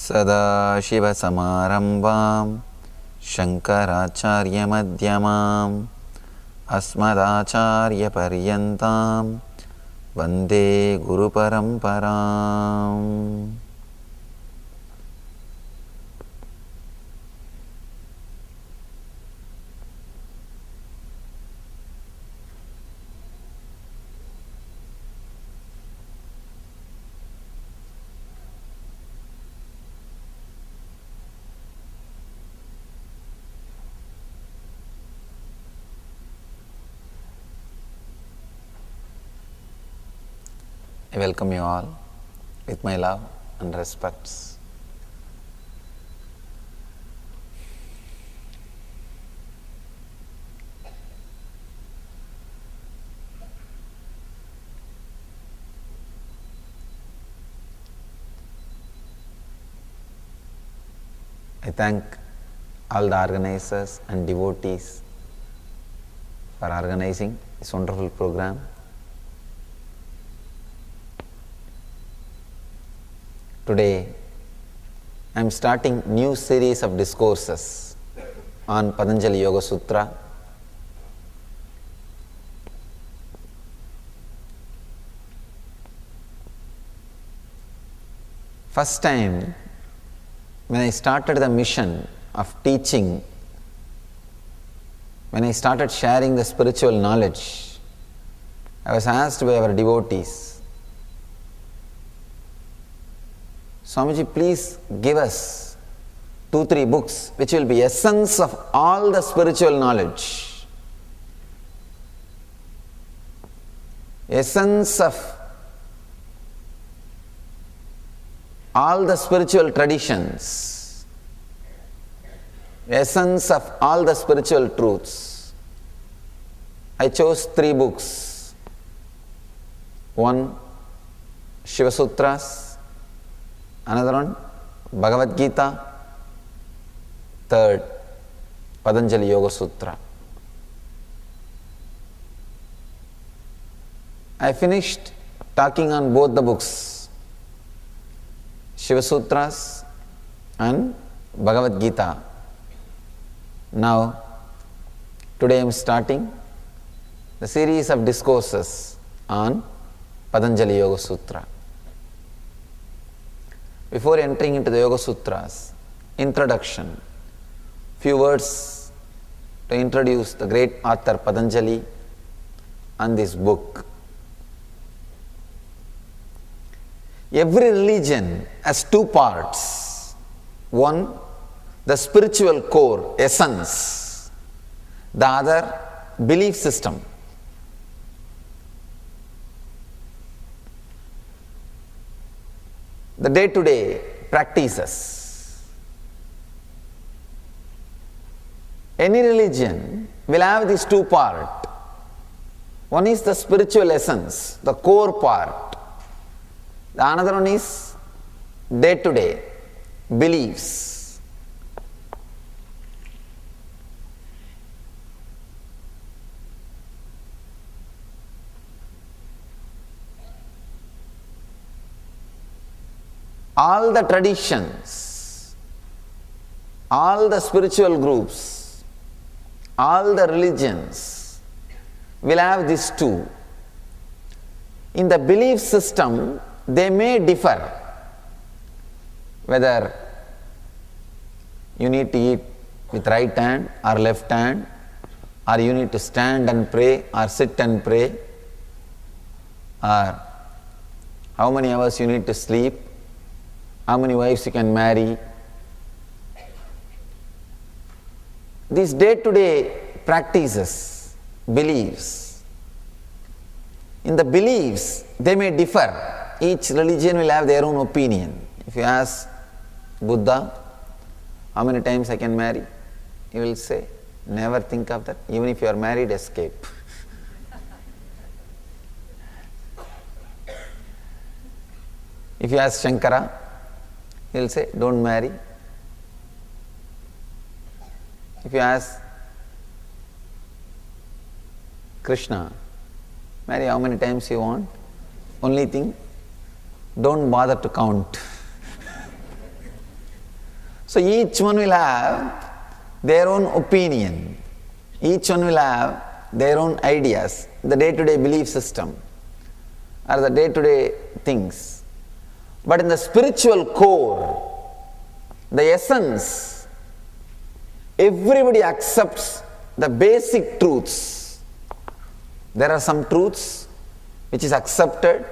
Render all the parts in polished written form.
सदाशिवसमारम्भां शङ्कराचार्यमध्यमाम् अस्मदाचार्यपर्यन्तां वन्दे गुरुपरम्पराम्. I welcome you all with my love and respects. I thank all the organizers and devotees for organizing this wonderful program. Today, I am starting new series of discourses on Patanjali Yoga Sutra. First time, when I started the mission of teaching, when I started sharing the spiritual knowledge, I was asked by our devotees, Swamiji, please give us 2-3 books which will be essence of all the spiritual knowledge, essence of all the spiritual traditions, essence of all the spiritual truths. I chose 3 books. One, Shiva Sutras. Another one, Bhagavad Gita. Third, Patanjali Yoga Sutra. I finished talking on both the books, Shiva Sutras and Bhagavad Gita. Now, today I am starting the series of discourses on Patanjali Yoga Sutra. Before entering into the Yoga Sutras, introduction, few words to introduce the great author Patanjali and this book. Every religion has 2 parts. One, the spiritual core, essence. The other, belief system. The day-to-day practices. Any religion will have these 2 parts. One is the spiritual essence, the core part. The another one is day-to-day beliefs. All the traditions, all the spiritual groups, all the religions will have these 2. In the belief system, they may differ, whether you need to eat with right hand or left hand, or you need to stand and pray or sit and pray, or how many hours you need to sleep, how many wives you can marry. These day-to-day practices, beliefs. In the beliefs, they may differ. Each religion will have their own opinion. If you ask Buddha, how many times I can marry? He will say, never think of that. Even if you are married, escape. If you ask Shankara, he will say, don't marry. If you ask Krishna, marry how many times you want. Only thing, don't bother to count. So each one will have their own opinion. Each one will have their own ideas, the day-to-day belief system or the day-to-day things. But in the spiritual core, the essence, everybody accepts the basic truths. There are some truths which is accepted,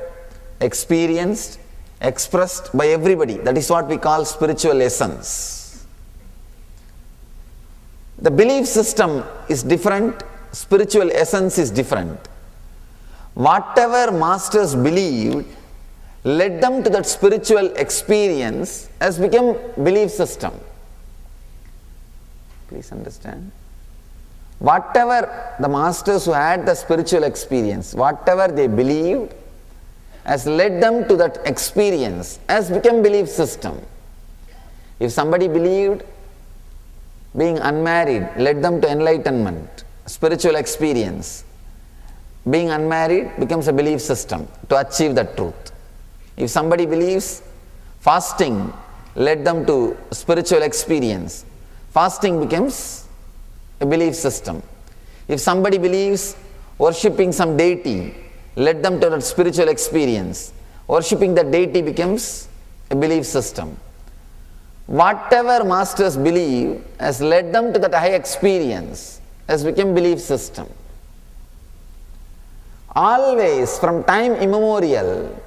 experienced, expressed by everybody. That is what we call spiritual essence. The belief system is different, spiritual essence is different. Whatever masters believed led them to that spiritual experience has become belief system. Please understand. Whatever the masters who had the spiritual experience, whatever they believed has led them to that experience has become belief system. If somebody believed being unmarried led them to enlightenment, spiritual experience, being unmarried becomes a belief system to achieve the truth. If somebody believes fasting led them to spiritual experience, fasting becomes a belief system. If somebody believes worshipping some deity led them to that spiritual experience, worshipping that deity becomes a belief system. Whatever masters believe has led them to that high experience has become belief system. Always, from time immemorial,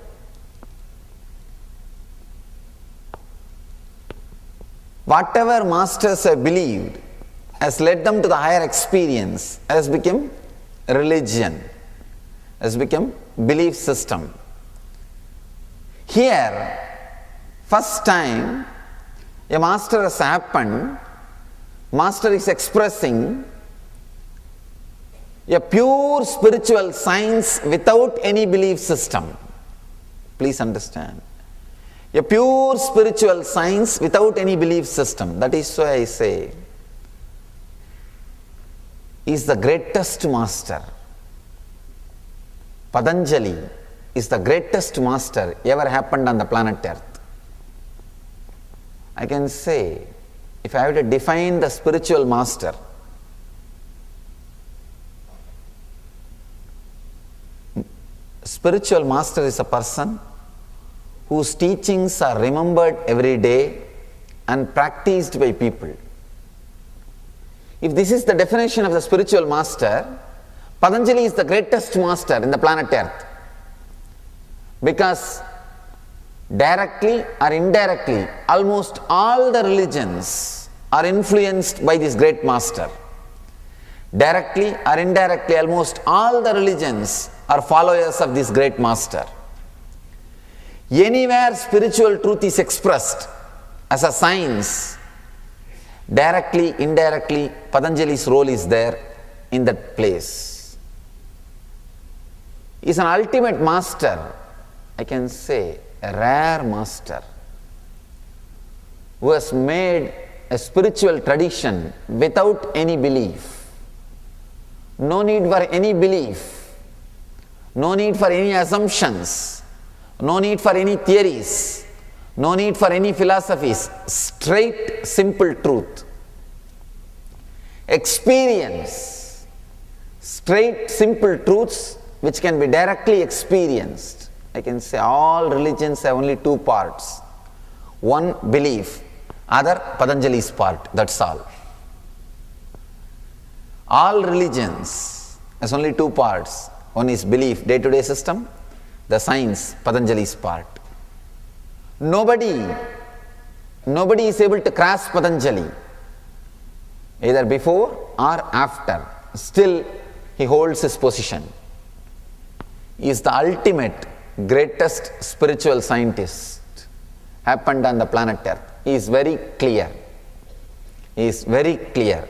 whatever masters have believed has led them to the higher experience has become religion, has become belief system. Here, first time a master has happened, master is expressing a pure spiritual science without any belief system. Please understand. A pure spiritual science without any belief system. That is why I say, is the greatest master. Patanjali is the greatest master ever happened on the planet Earth. I can say, if I have to define the spiritual master, spiritual master is a person whose teachings are remembered every day and practiced by people. If this is the definition of the spiritual master, Patanjali is the greatest master in the planet Earth. Because directly or indirectly, almost all the religions are influenced by this great master. Directly or indirectly, almost all the religions are followers of this great master. Anywhere spiritual truth is expressed as a science, directly, indirectly, Patanjali's role is there in that place. He is an ultimate master, I can say, a rare master who has made a spiritual tradition without any belief. No need for any belief, no need for any assumptions, no need for any theories, no need for any philosophies, straight, simple truth. Experience, straight, simple truths which can be directly experienced. I can say all religions have only two parts. One, belief, other, Patanjali's part, that's all. All religions has only two parts. One is belief, day-to-day system, the science, Patanjali's part. Nobody is able to grasp Patanjali, either before or after. Still, he holds his position. He is the ultimate, greatest spiritual scientist happened on the planet Earth. He is very clear. He is very clear.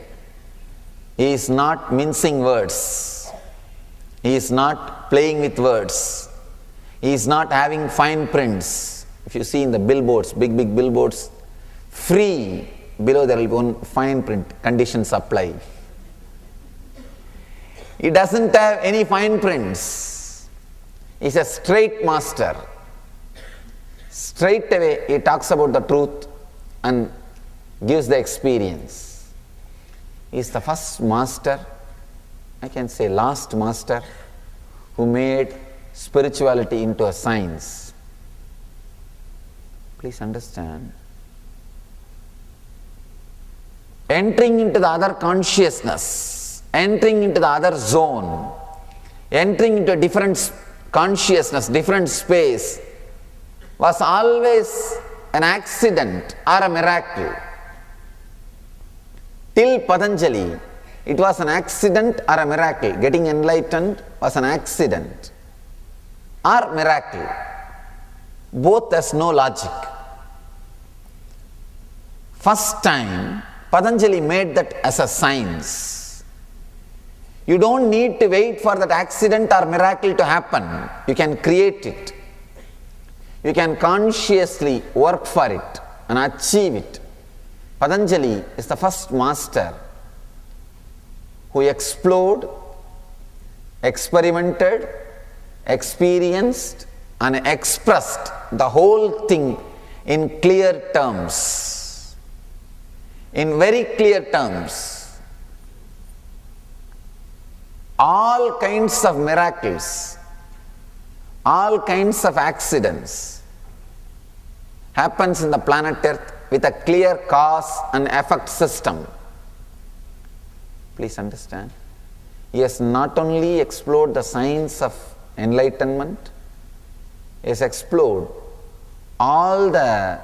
He is not mincing words. He is not playing with words. He is not having fine prints. If you see in the billboards, big billboards, free, below there will be one fine print, conditions apply. He doesn't have any fine prints. He is a straight master. Straight away he talks about the truth and gives the experience. He is the first master, I can say last master, who made spirituality into a science. Please understand. Entering into the other consciousness, entering into the other zone, entering into a different consciousness, different space, was always an accident or a miracle. Till Patanjali, it was an accident or a miracle. Getting enlightened was an accident or miracle. Both has no logic. First time, Patanjali made that as a science. You don't need to wait for that accident or miracle to happen. You can create it. You can consciously work for it and achieve it. Patanjali is the first master who explored, experimented, experienced and expressed the whole thing in clear terms. In very clear terms. All kinds of miracles, all kinds of accidents happens in the planet Earth with a clear cause and effect system. Please understand. He has not only explored the science of enlightenment, he has explored all the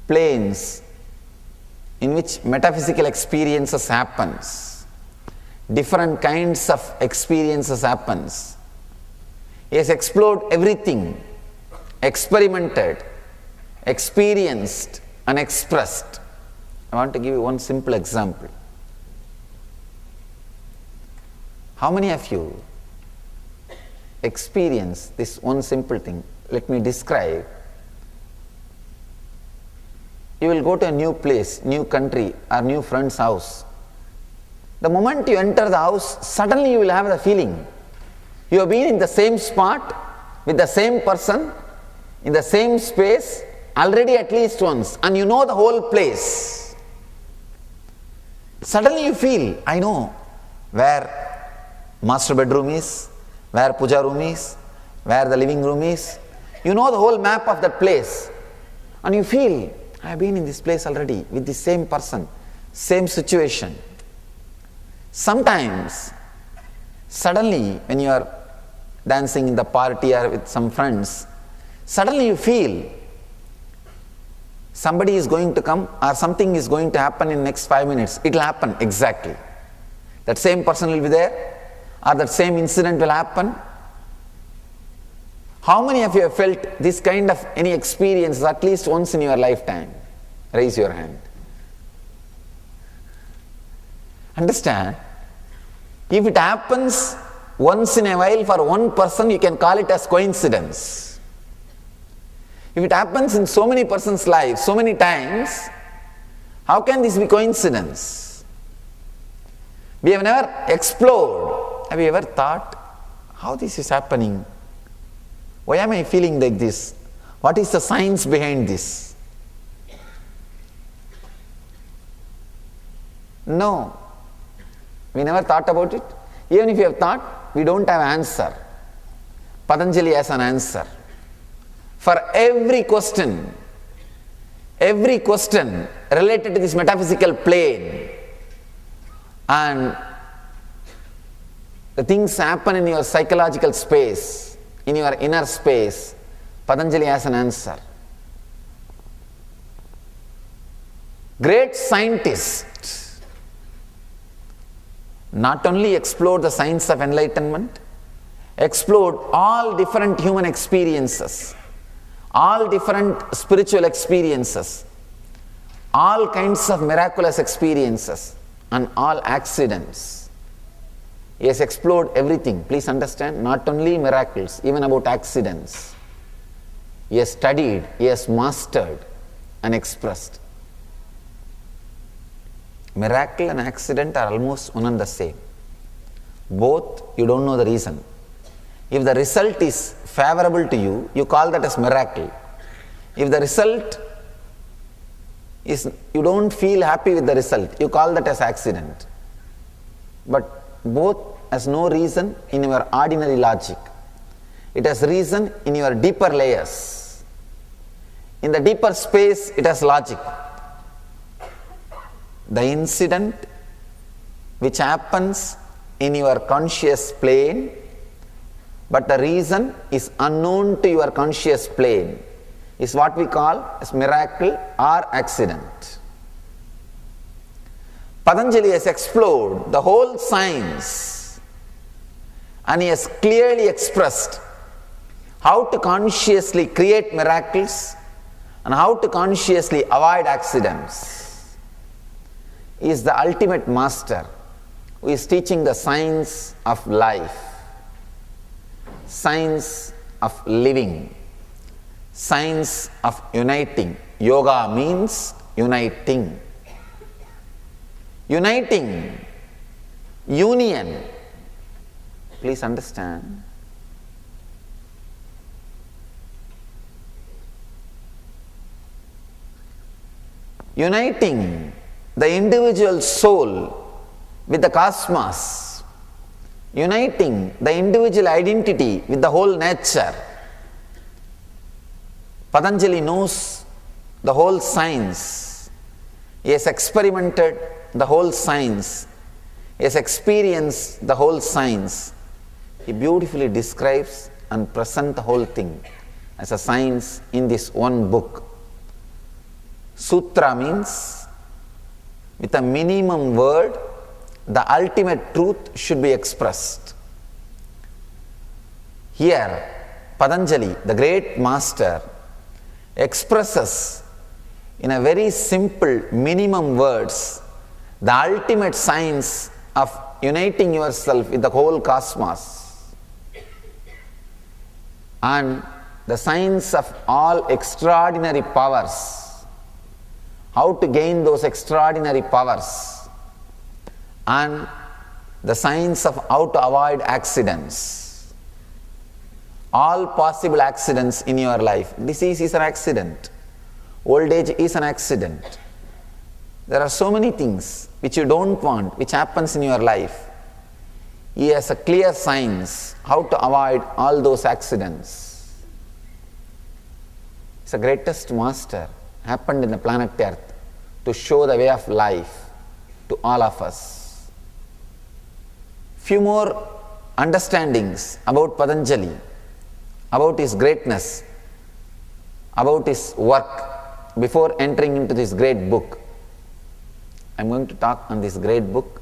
planes in which metaphysical experiences happens. Different kinds of experiences happens. He has explored everything, experimented, experienced and expressed. I want to give you one simple example. How many of you experience this one simple thing? Let me describe. You will go to a new place, new country or new friend's house. The moment you enter the house, suddenly you will have the feeling you have been in the same spot with the same person in the same space already at least once, and you know the whole place. Suddenly you feel, I know where master bedroom is, where puja room is, where the living room is. You know the whole map of that place, and you feel, I have been in this place already with the same person, same situation. Sometimes, suddenly when you are dancing in the party or with some friends, suddenly you feel somebody is going to come or something is going to happen in next 5 minutes. It will happen exactly. That same person will be there or that same incident will happen. How many of you have felt this kind of any experience at least once in your lifetime? Raise your hand. Understand? If it happens once in a while for one person, you can call it as coincidence. If it happens in so many persons' lives, so many times, how can this be coincidence? We have never explored. Have you ever thought how this is happening? Why am I feeling like this? What is the science behind this? No. We never thought about it. Even if you have thought, we don't have an answer. Patanjali has an answer. For every question related to this metaphysical plane, and the things happen in your psychological space, in your inner space, Patanjali has an answer. Great scientists not only explored the science of enlightenment, explored all different human experiences, all different spiritual experiences, all kinds of miraculous experiences, and all accidents. He has explored everything. Please understand, not only miracles, even about accidents. He has studied, he has mastered and expressed. Miracle and accident are almost one and the same. Both, you don't know the reason. If the result is favorable to you, you call that as miracle. If the result is you don't feel happy with the result. You call that as accident. But both has no reason in your ordinary logic. It has reason in your deeper layers. In the deeper space, it has logic. The incident which happens in your conscious plane, but the reason is unknown to your conscious plane, is what we call as miracle or accident. Patanjali has explored the whole science and he has clearly expressed how to consciously create miracles and how to consciously avoid accidents. He is the ultimate master who is teaching the science of life, science of living, science of uniting. Yoga means uniting. Uniting, union. Please understand. Uniting the individual soul with the cosmos, uniting the individual identity with the whole nature. Patanjali knows the whole science. He has experimented the whole science. He has experienced the whole science. He beautifully describes and presents the whole thing as a science in this one book. Sutra means with a minimum word, the ultimate truth should be expressed. Here, Patanjali, the great master, expresses in a very simple minimum words the ultimate science of uniting yourself with the whole cosmos and the science of all extraordinary powers. How to gain those extraordinary powers and the science of how to avoid accidents. All possible accidents in your life. Disease is an accident. Old age is an accident. There are so many things which you don't want, which happens in your life. He has a clear science how to avoid all those accidents. He's the greatest master happened in the planet Earth to show the way of life to all of us. Few more understandings about Patanjali, about his greatness, about his work before entering into this great book. I am going to talk on this great book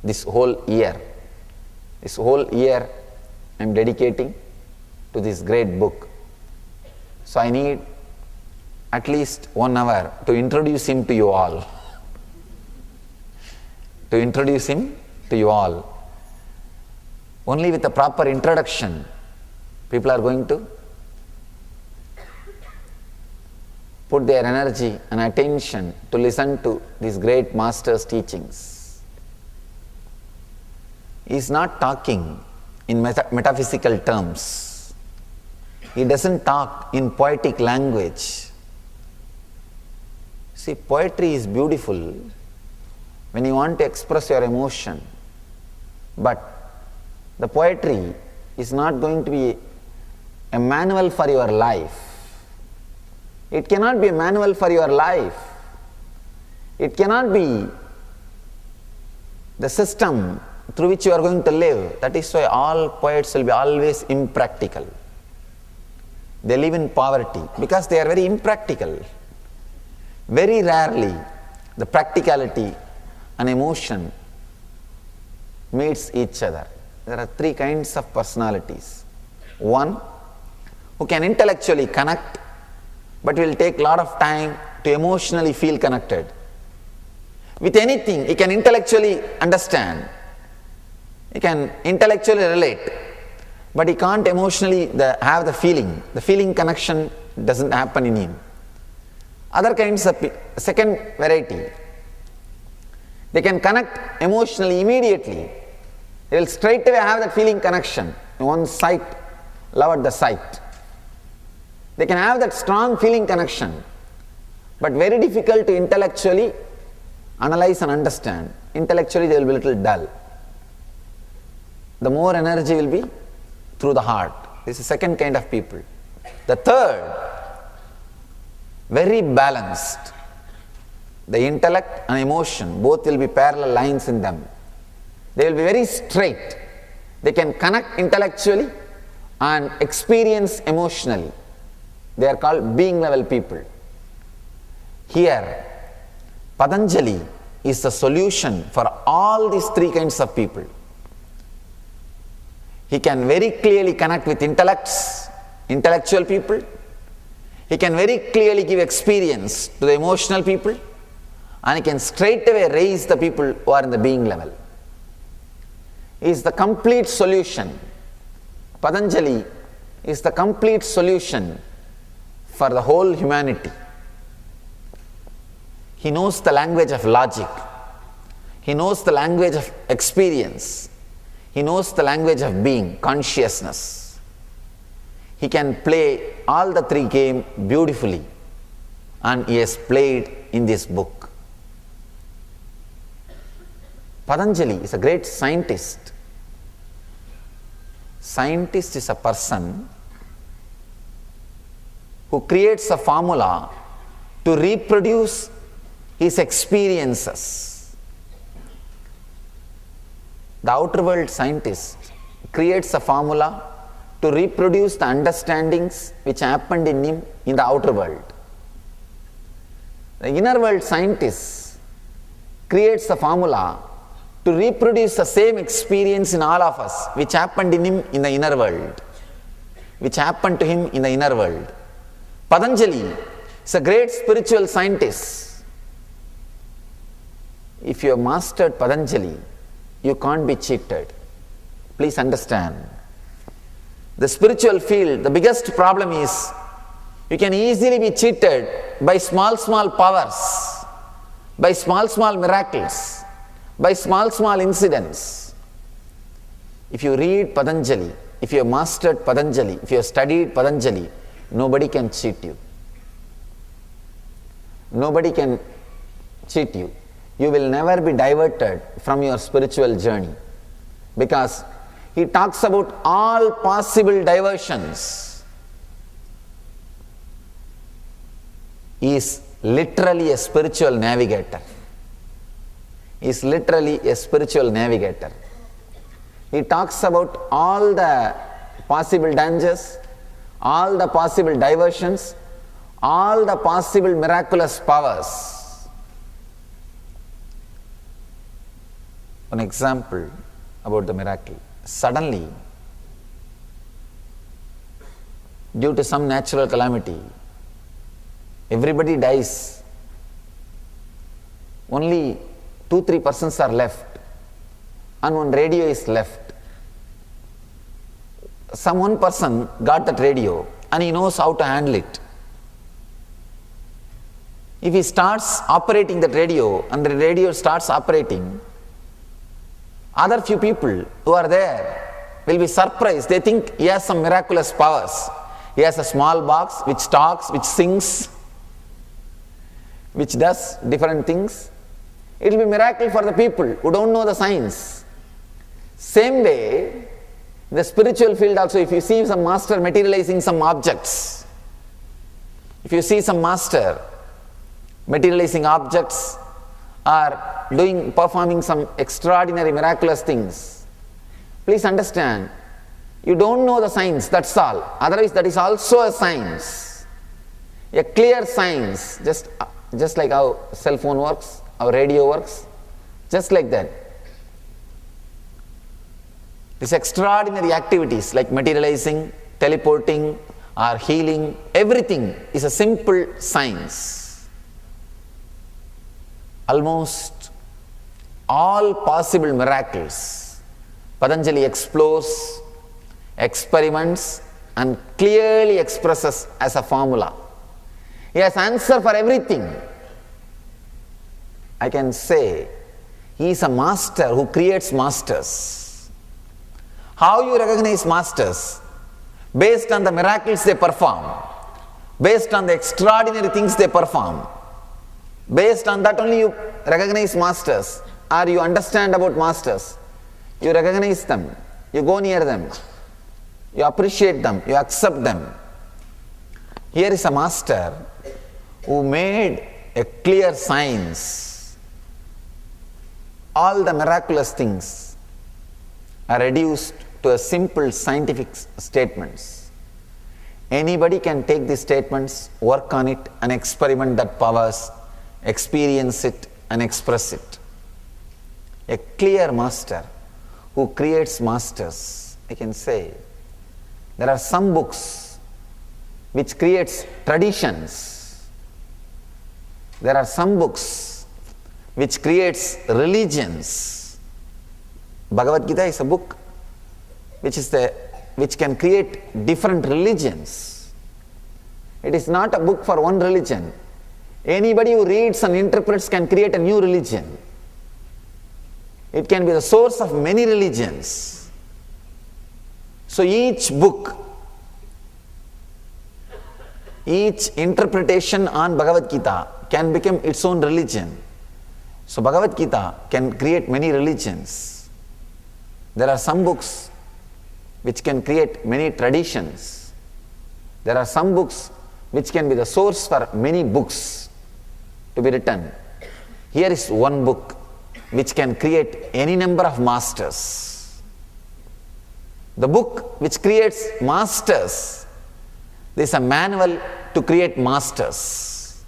this whole year. This whole year I am dedicating to this great book. So I need at least 1 hour to introduce him to you all. To introduce him to you all. Only with a proper introduction, people are going to put their energy and attention to listen to this great master's teachings. He is not talking in metaphysical terms. He doesn't talk in poetic language. See, poetry is beautiful when you want to express your emotion, but the poetry is not going to be a manual for your life. It cannot be a manual for your life. It cannot be the system through which you are going to live. That is why all poets will be always impractical. They live in poverty because they are very impractical. Very rarely the practicality and emotion meets each other. There are 3 kinds of personalities. One who can intellectually connect but will take a lot of time to emotionally feel connected. With anything, he can intellectually understand. He can intellectually relate, but he can't emotionally have the feeling. The feeling connection doesn't happen in him. Other kinds of second variety, they can connect emotionally immediately. They will straight away have that feeling connection. One sight, love at the sight. They can have that strong feeling connection. but very difficult to intellectually analyze and understand. Intellectually they will be a little dull. The more energy will be through the heart. This is the second kind of people. The third, very balanced. The intellect and emotion, both will be parallel lines in them. They will be very straight. They can connect intellectually and experience emotionally. They are called being level people. Here, Patanjali is the solution for all these three kinds of people. He can very clearly connect with intellectual people. He can very clearly give experience to the emotional people, and he can straight away raise the people who are in the being level. He is the complete solution. Patanjali is the complete solution for the whole humanity. He knows the language of logic. He knows the language of experience. He knows the language of being, consciousness. He can play all the three games beautifully, and he has played in this book. Patanjali is a great scientist. Scientist is a person who creates a formula to reproduce his experiences. The outer world scientist creates a formula to reproduce the understandings which happened in him in the outer world. The inner world scientist creates a formula to reproduce the same experience in all of us which happened in him in the inner world, which happened to him in the inner world. Patanjali is a great spiritual scientist. If you have mastered Patanjali, you can't be cheated. Please understand. The spiritual field, the biggest problem is you can easily be cheated by small powers, by small miracles, by small incidents. If you read Patanjali, if you have mastered Patanjali, if you have studied Patanjali, nobody can cheat you. Nobody can cheat you. You will never be diverted from your spiritual journey, because he talks about all possible diversions. He is literally a spiritual navigator. He is literally a spiritual navigator. He talks about all the possible dangers, all the possible diversions, all the possible miraculous powers. An example about the miracle. Suddenly, due to some natural calamity, everybody dies. Only 2-3 persons are left, and one radio is left. Some one person got that radio and he knows how to handle it. If he starts operating that radio and the radio starts operating, other few people who are there will be surprised. They think he has some miraculous powers. He has a small box which talks, which sings, which does different things. It will be a miracle for the people who don't know the science. Same way, in the spiritual field also, if you see some master materializing some objects, if you see some master materializing objects or performing some extraordinary miraculous things, please understand, you don't know the science, that's all. Otherwise, that is also a science, a clear science, just like how cell phone works, how radio works, just like that. These extraordinary activities like materializing, teleporting, or healing, everything is a simple science. Almost all possible miracles, Patanjali explores, experiments, and clearly expresses as a formula. He has answer for everything. I can say he is a master who creates masters. How you recognize masters? Based on the miracles they perform, based on the extraordinary things they perform, Based on that only you recognize masters, or you understand about masters. You recognize them, you go near them, you appreciate them, you accept them. Here is a master who made a clear science. All the miraculous things are reduced to a simple scientific statements. Anybody can take these statements, work on it, and experiment that powers, experience it and express it. A clear master who creates masters, I can say. There are some books which creates traditions. There are some books which creates religions. Bhagavad Gita is a book which can create different religions. It is not a book for one religion. Anybody who reads and interprets can create a new religion. It can be the source of many religions. So each book, each interpretation on Bhagavad Gita can become its own religion. So Bhagavad Gita can create many religions. There are some books which can create many traditions. There are some books which can be the source for many books to be written. Here is one book which can create any number of masters. The book which creates masters, there is a manual to create masters.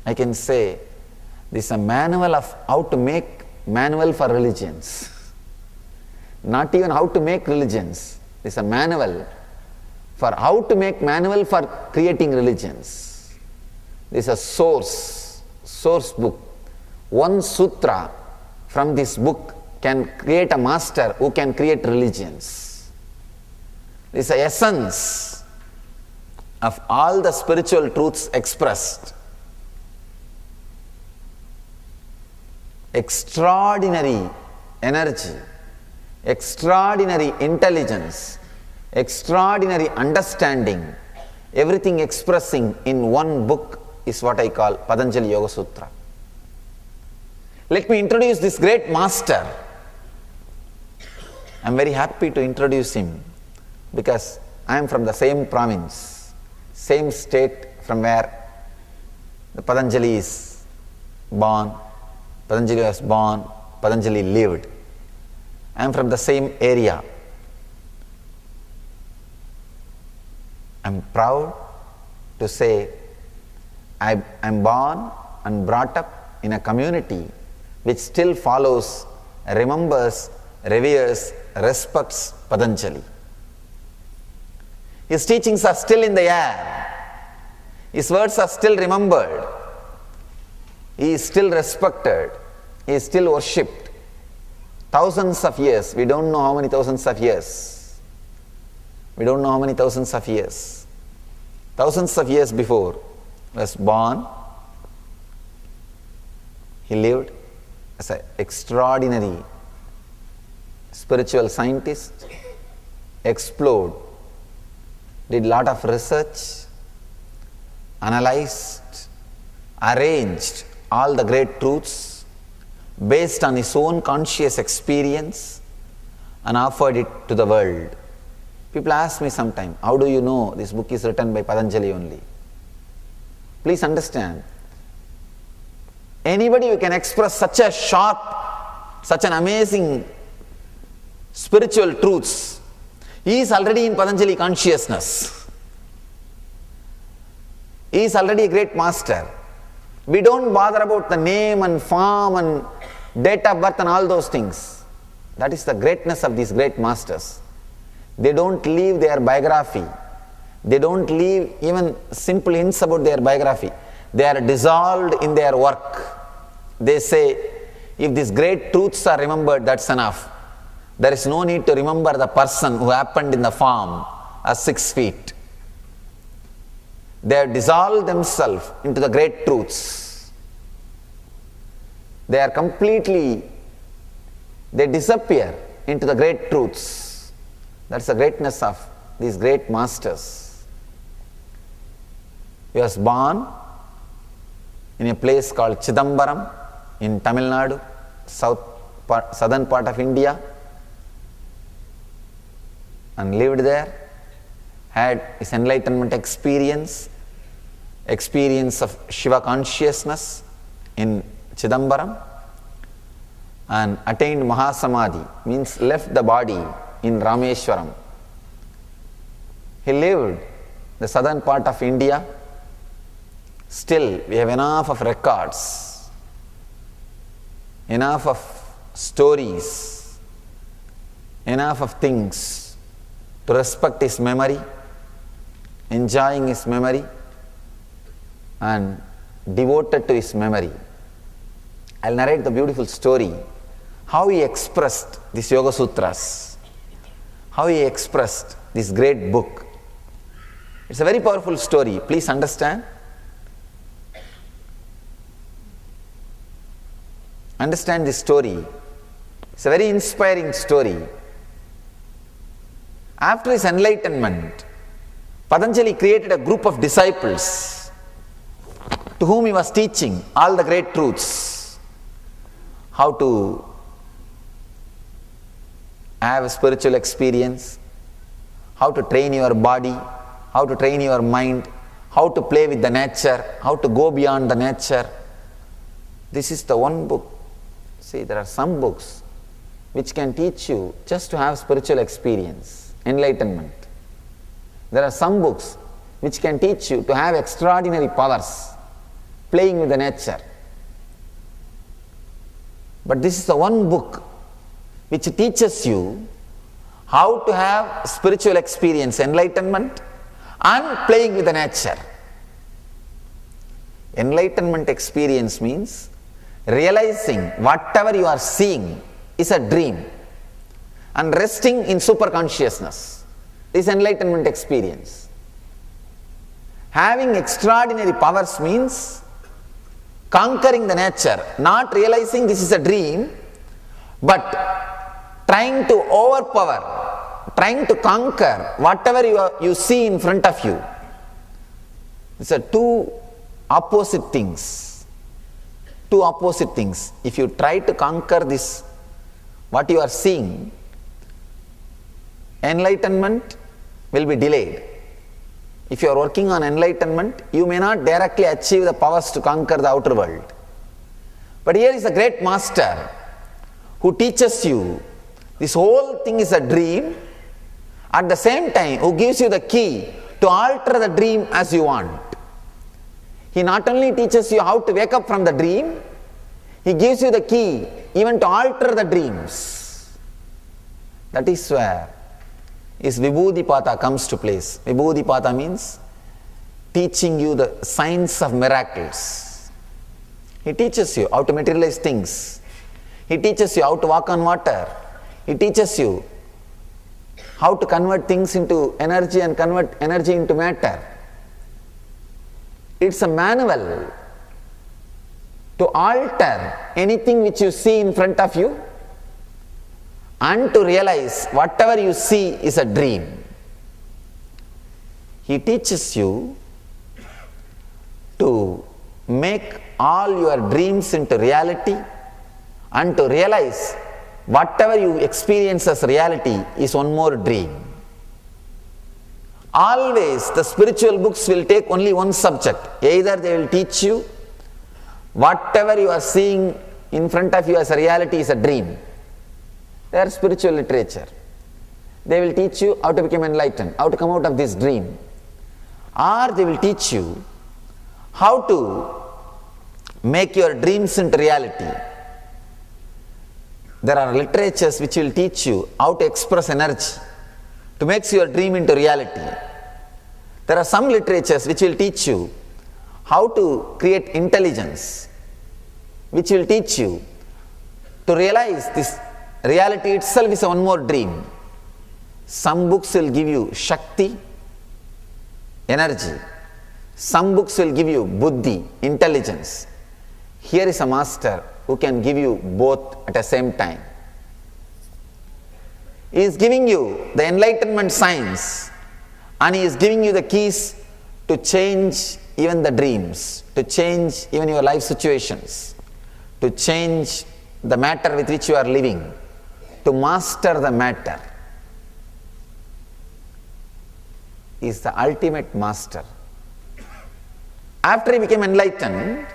I can say this is a manual of how to make manual for religions. Not even how to make religions. This is a manual for how to make manual for creating religions. This is a source book. One sutra from this book can create a master who can create religions. This is the essence of all the spiritual truths expressed. Extraordinary energy, extraordinary intelligence, extraordinary understanding, everything expressing in one book is what I call Patanjali Yoga Sutra. Let me introduce this great master. I am very happy to introduce him because I am from the same province, same state from where the Patanjali is born, Patanjali was born, Patanjali lived. I am from the same area. I am proud to say I am born and brought up in a community which still follows, remembers, reveres, respects Patanjali. His teachings are still in the air. His words are still remembered. He is still respected. He is still worshipped. Thousands of years, we don't know how many thousands of years. We don't know how many thousands of years. Thousands of years before he was born, he lived as an extraordinary spiritual scientist, explored, did lot of research, analyzed, arranged all the great truths based on his own conscious experience and offered it to the world. People ask me sometimes, how do you know this book is written by Patanjali only? Please understand, anybody who can express such a sharp, such an amazing spiritual truths, he is already in Patanjali consciousness. He is already a great master. We don't bother about the name and form and date of birth and all those things. That is the greatness of these great masters. They don't leave their biography. They don't leave even simple hints about their biography. They are dissolved in their work. They say, if these great truths are remembered, that's enough. There is no need to remember the person who happened in the form as 6 feet. They have dissolved themselves into the great truths. They are completely, they disappear into the great truths. That's the greatness of these great masters. He was born in a place called Chidambaram in Tamil Nadu, southern part of India, and lived there, had his enlightenment experience of Shiva consciousness in Chidambaram, and attained Mahasamadhi, means left the body in Rameshwaram. He lived the southern part of India. Still, we have enough of records, enough of stories, enough of things to respect his memory, enjoying his memory, and devoted to his memory. I'll narrate the beautiful story, how he expressed these Yoga Sutras, how he expressed this great book. It's a very powerful story. Please understand. Understand this story. It's a very inspiring story. After his enlightenment, Patanjali created a group of disciples to whom he was teaching all the great truths. How to have a spiritual experience, how to train your body, how to train your mind, how to play with the nature, how to go beyond the nature. This is the one book. See, there are some books which can teach you just to have spiritual experience, enlightenment. There are some books which can teach you to have extraordinary powers, playing with the nature. But this is the one book which teaches you how to have spiritual experience, enlightenment, and playing with the nature. Enlightenment experience means realizing whatever you are seeing is a dream and resting in super consciousness. This enlightenment experience. Having extraordinary powers means conquering the nature, not realizing this is a dream, but trying to overpower, trying to conquer whatever you see in front of you. These are two opposite things. Two opposite things. If you try to conquer this, what you are seeing, enlightenment will be delayed. If you are working on enlightenment, you may not directly achieve the powers to conquer the outer world. But here is a great master who teaches you this whole thing is a dream, at the same time who gives you the key to alter the dream as you want. He not only teaches you how to wake up from the dream, he gives you the key even to alter the dreams. That is where his Vibhudipata comes to place. Vibhudipata means teaching you the science of miracles. He teaches you how to materialize things. He teaches you how to walk on water. He teaches you how to convert things into energy and convert energy into matter. It's a manual to alter anything which you see in front of you and to realize whatever you see is a dream. He teaches you to make all your dreams into reality and to realize whatever you experience as reality is one more dream. Always the spiritual books will take only one subject. Either they will teach you whatever you are seeing in front of you as a reality is a dream. They are spiritual literature. They will teach you how to become enlightened, how to come out of this dream. Or they will teach you how to make your dreams into reality. There are literatures which will teach you how to express energy, to make your dream into reality. There are some literatures which will teach you how to create intelligence, which will teach you to realize this reality itself is one more dream. Some books will give you Shakti, energy. Some books will give you Buddhi, intelligence. Here is a master who can give you both at the same time. He is giving you the enlightenment science and he is giving you the keys to change even the dreams, to change even your life situations, to change the matter with which you are living, to master the matter, is the ultimate master. After he became enlightened,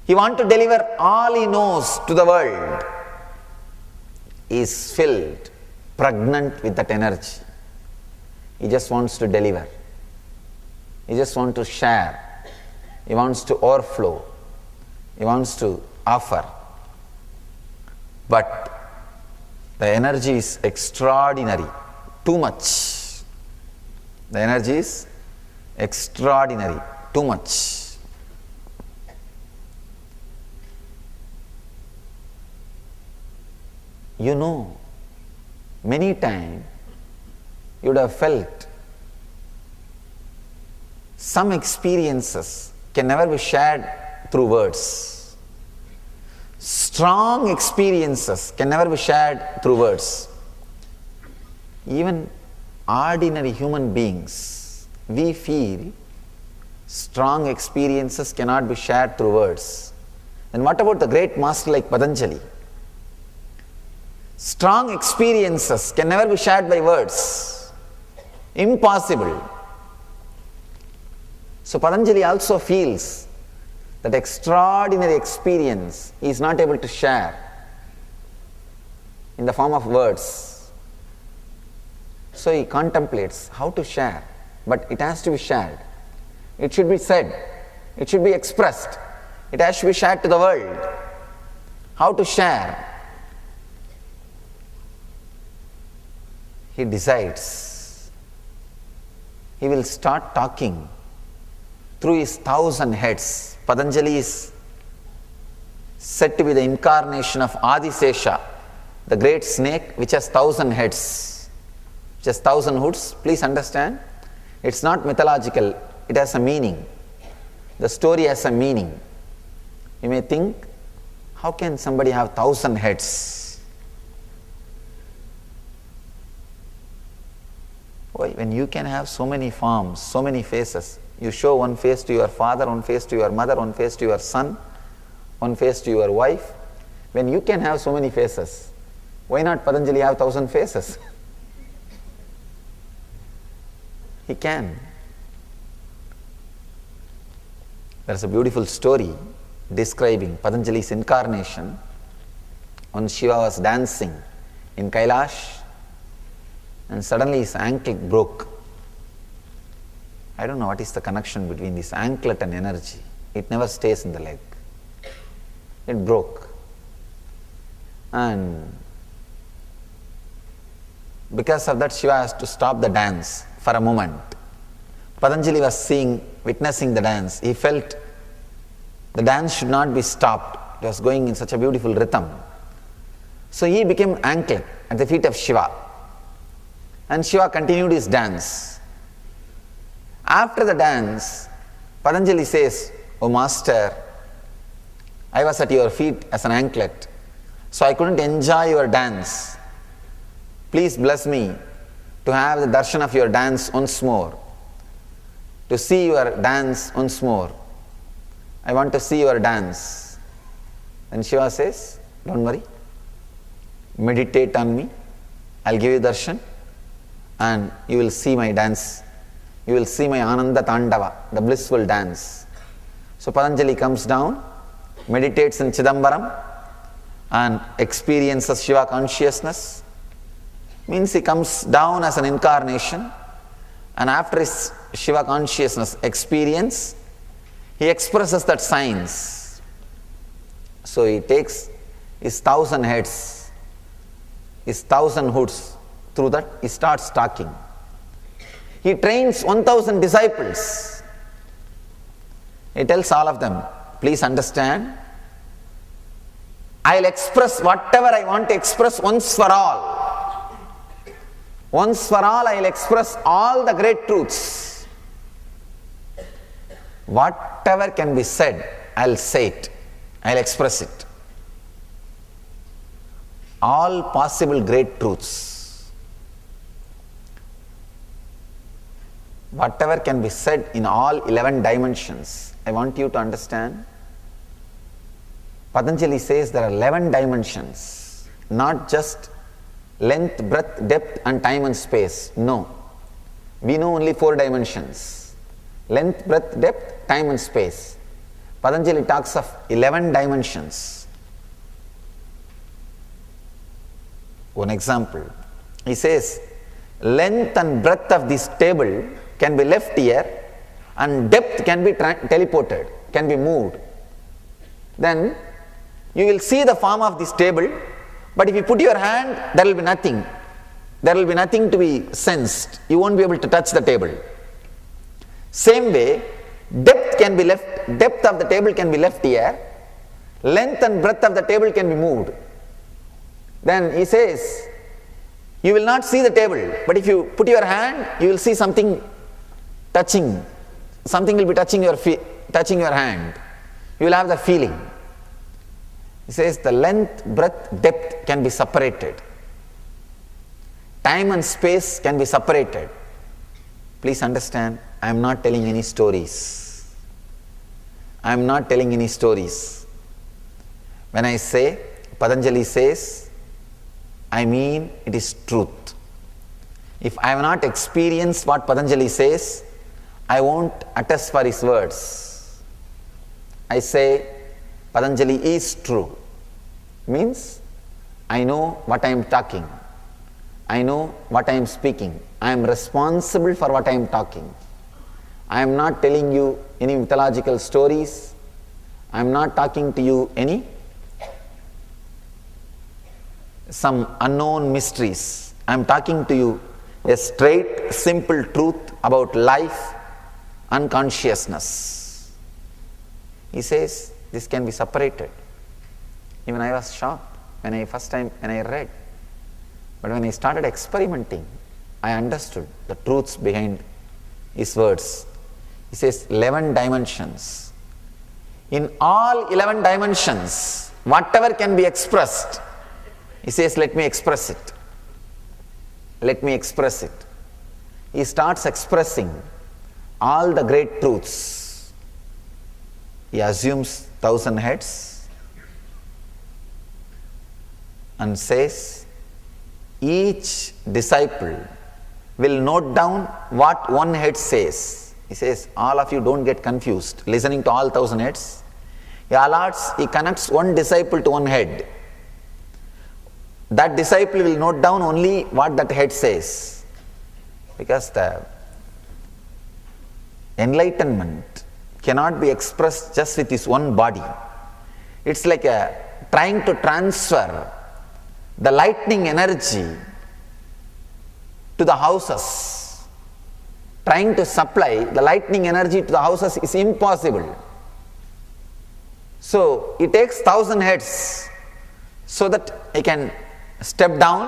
he wants to deliver all he knows to the world. He is filled, pregnant with that energy. He just wants to deliver. He just wants to share. He wants to overflow. He wants to offer. But the energy is extraordinary, too much. The energy is extraordinary, too much. You know, many times you would have felt some experiences can never be shared through words. Strong experiences can never be shared through words. Even ordinary human beings, we feel strong experiences cannot be shared through words. Then what about the great master like Patanjali? Strong experiences can never be shared by words. Impossible. So Patanjali also feels that extraordinary experience he is not able to share in the form of words. So he contemplates how to share, but it has to be shared. It should be said. It should be expressed. It has to be shared to the world. How to share? He decides he will start talking through his 1,000 heads. Patanjali is said to be the incarnation of Adisesha, the great snake which has 1,000 heads, which has 1,000 hoods. Please understand, it's not mythological, it has a meaning. The story has a meaning. You may think, how can somebody have 1,000 heads? Well, when you can have so many forms, so many faces, you show one face to your father, one face to your mother, one face to your son, one face to your wife. When you can have so many faces, why not Patanjali have 1,000 faces? He can. There's a beautiful story describing Patanjali's incarnation. When Shiva was dancing in Kailash, and suddenly his ankle broke. I don't know what is the connection between this anklet and energy. It never stays in the leg. It broke. And because of that, Shiva has to stop the dance for a moment. Patanjali was witnessing the dance. He felt the dance should not be stopped. It was going in such a beautiful rhythm. So he became anklet at the feet of Shiva. And Shiva continued his dance. After the dance, Patanjali says, "Oh Master, I was at your feet as an anklet, so I couldn't enjoy your dance. Please bless me to have the darshan of your dance once more, to see your dance once more. I want to see your dance." And Shiva says, "Don't worry, meditate on me, I'll give you darshan, and you will see my dance. You will see my Ananda Tandava, the blissful dance." So Patanjali comes down, meditates in Chidambaram, and experiences Shiva consciousness. Means he comes down as an incarnation, and after his Shiva consciousness experience, he expresses that science. So he takes his 1,000 heads, his 1,000 hoods. Through that, he starts talking. He trains 1,000 disciples. He tells all of them, "Please understand, I'll express whatever I want to express once for all. Once for all, I'll express all the great truths. Whatever can be said, I'll say it. I'll express it. All possible great truths." whatever can be said in all 11 dimensions. I want you to understand. Patanjali says there are 11 dimensions, not just length, breadth, depth and time and space. No. We know only 4 dimensions. Length, breadth, depth, time and space. Patanjali talks of 11 dimensions. One example. He says, length and breadth of this table can be left here and depth can be teleported, can be moved. Then you will see the form of this table, but if you put your hand, there will be nothing. There will be nothing to be sensed. You won't be able to touch the table. Same way, depth of the table can be left here, length and breadth of the table can be moved. Then he says, you will not see the table, but if you put your hand, you will see something touching. Something will be touching your hand. You will have the feeling. He says the length, breadth, depth can be separated. Time and space can be separated. Please understand, I am not telling any stories. I am not telling any stories. When I say, Patanjali says, I mean it is truth. If I have not experienced what Patanjali says, I won't attest for his words. I say, Patanjali is true. Means, I know what I am talking. I know what I am speaking. I am responsible for what I am talking. I am not telling you any mythological stories. I am not talking to you some unknown mysteries. I am talking to you a straight, simple truth about life and consciousness. He says this can be separated. Even I was shocked when I read. But when I started experimenting, I understood the truths behind his words. He says 11 dimensions. In all 11 dimensions, whatever can be expressed, he says, let me express it. Let me express it. He starts expressing all the great truths. He assumes 1,000 heads and says, each disciple will note down what one head says. He says, all of you don't get confused listening to all 1,000 heads. He connects one disciple to one head. That disciple will note down only what that head says. Because the enlightenment cannot be expressed just with his one body. It's like trying to transfer the lightning energy to the houses. Trying to supply the lightning energy to the houses is impossible. So he takes 1,000 heads so that he can step down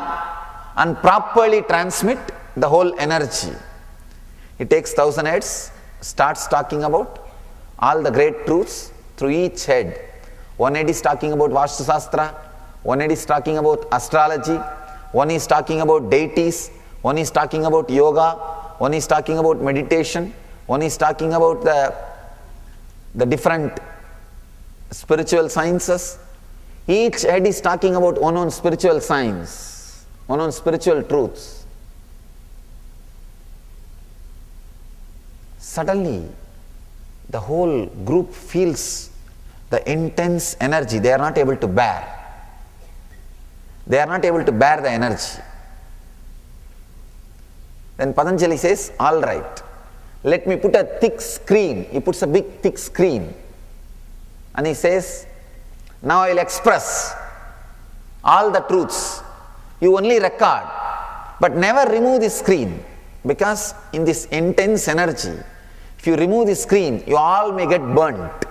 and properly transmit the whole energy. He takes 1,000 heads, starts talking about all the great truths through each head. One head is talking about Vastu Sastra, one head is talking about astrology, one is talking about deities, one is talking about yoga, one is talking about meditation, one is talking about the different spiritual sciences. Each head is talking about one own spiritual science, one own spiritual truths. Suddenly, the whole group feels the intense energy they are not able to bear. They are not able to bear the energy. Then Patanjali says, all right, let me put a thick screen. He puts a big thick screen. And he says, now I will express all the truths. You only record, but never remove the screen. Because in this intense energy, if you remove the screen, you all may get burnt.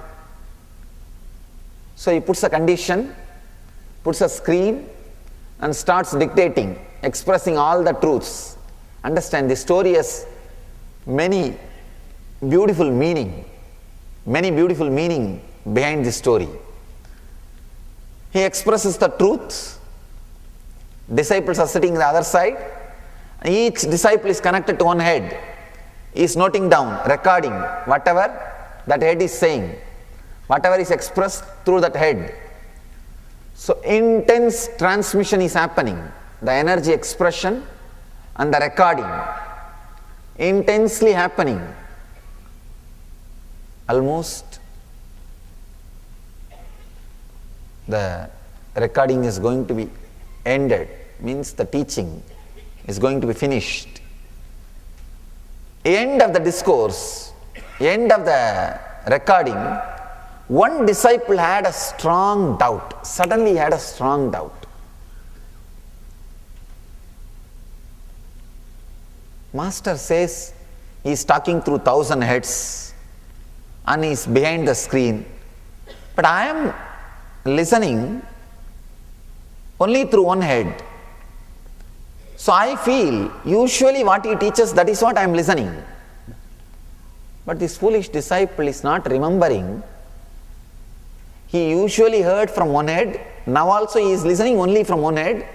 So he puts a condition, puts a screen, and starts dictating, expressing all the truths. Understand, this story has many beautiful meaning behind this story. He expresses the truth. Disciples are sitting on the other side. Each disciple is connected to one head. He is noting down, recording whatever that head is saying, whatever is expressed through that head. So intense transmission is happening, the energy expression and the recording intensely happening. Almost the recording is going to be ended, means the teaching is going to be finished. End of the discourse, end of the recording, one disciple had a strong doubt. Suddenly he had a strong doubt. Master says he is talking through 1,000 heads and he is behind the screen, but I am listening only through one head. So I feel usually what he teaches, that is what I am listening. But this foolish disciple is not remembering. He usually heard from one head, now also he is listening only from one head,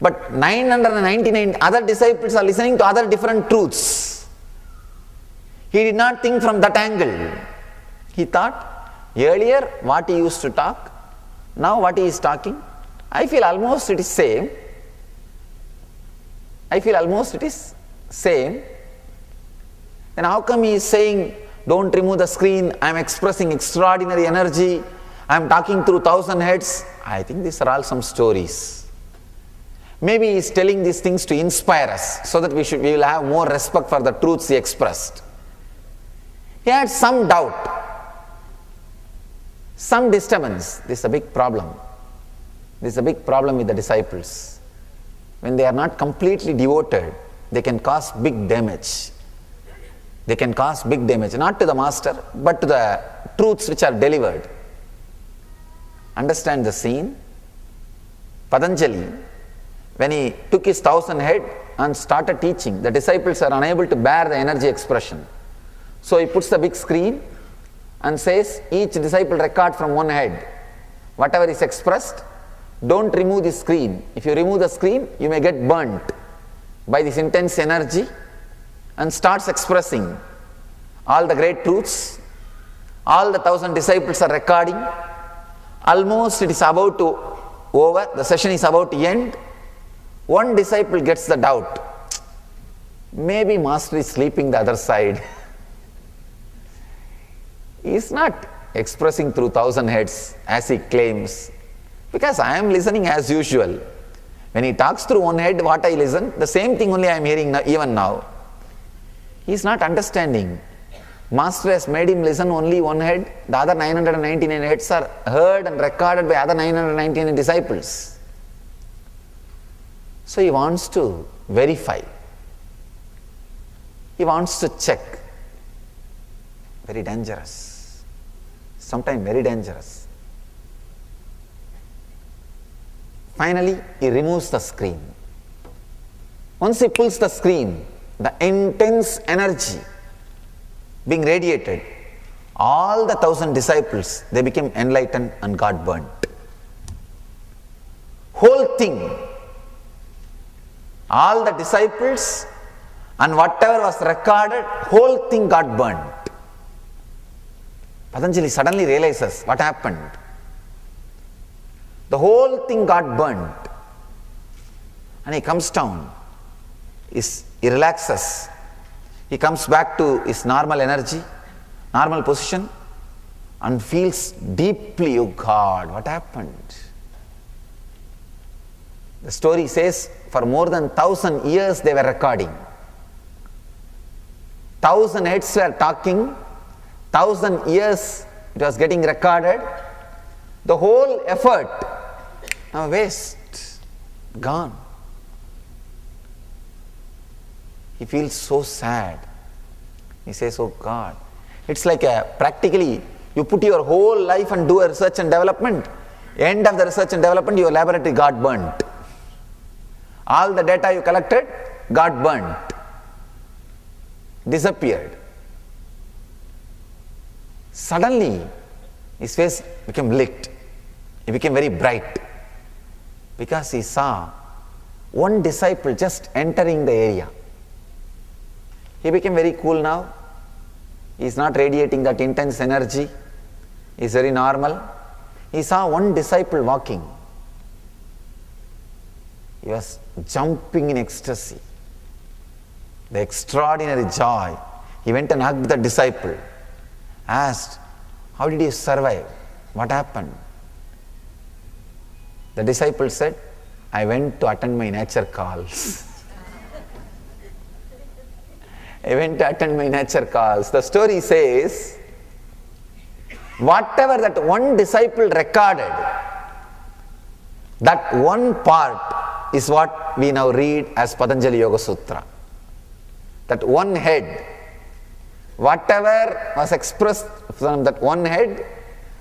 but 999 other disciples are listening to other different truths. He did not think from that angle. He thought earlier what he used to talk, now what he is talking, I feel almost it is same. I feel almost it is same. Then how come he is saying, don't remove the screen, I am expressing extraordinary energy, I am talking through 1,000 heads? I think these are all some stories. Maybe he is telling these things to inspire us, so that we will have more respect for the truths he expressed. He had some doubt, some disturbance. This is a big problem. This is a big problem with the disciples. When they are not completely devoted, they can cause big damage. They can cause big damage, not to the master, but to the truths which are delivered. Understand the scene. Patanjali, when he took his 1,000 head and started teaching, the disciples are unable to bear the energy expression. So he puts the big screen and says, each disciple record from one head. Whatever is expressed, don't remove the screen. If you remove the screen, you may get burnt by this intense energy, and starts expressing all the great truths. All the 1,000 disciples are recording. Almost it is about to over, the session is about to end. One disciple gets the doubt, maybe master is sleeping the other side. He is not expressing through 1,000 heads as he claims, because I am listening as usual. When he talks through one head, what I listen, the same thing only I am hearing now, even now. He is not understanding. Master has made him listen only one head, the other 999 heads are heard and recorded by other 999 disciples. So he wants to verify. He wants to check. Very dangerous. Sometimes very dangerous. Finally, he removes the screen. Once he pulls the screen, the intense energy being radiated, all the 1,000 disciples, they became enlightened and got burnt. Whole thing, all the disciples and whatever was recorded, whole thing got burnt. Patanjali suddenly realizes what happened. The whole thing got burnt. And he comes down, he relaxes, he comes back to his normal energy, normal position, and feels deeply, oh God, what happened? The story says for more than 1,000 years they were recording. 1,000 heads were talking, 1,000 years it was getting recorded. The whole effort, now waste, gone. He feels so sad. He says, oh God. It's like practically you put your whole life and do a research and development. End of the research and development, your laboratory got burnt. All the data you collected got burnt, disappeared. Suddenly, his face became lit. He became very bright because he saw one disciple just entering the area. He became very cool now. He is not radiating that intense energy. He is very normal. He saw one disciple walking. He was jumping in ecstasy. The extraordinary joy. He went and hugged the disciple. Asked, how did you survive? What happened? The disciple said, I went to attend my nature calls. I went to attend my nature calls. The story says, whatever that one disciple recorded, that one part is what we now read as Patanjali Yoga Sutra. That one head, whatever was expressed from that one head,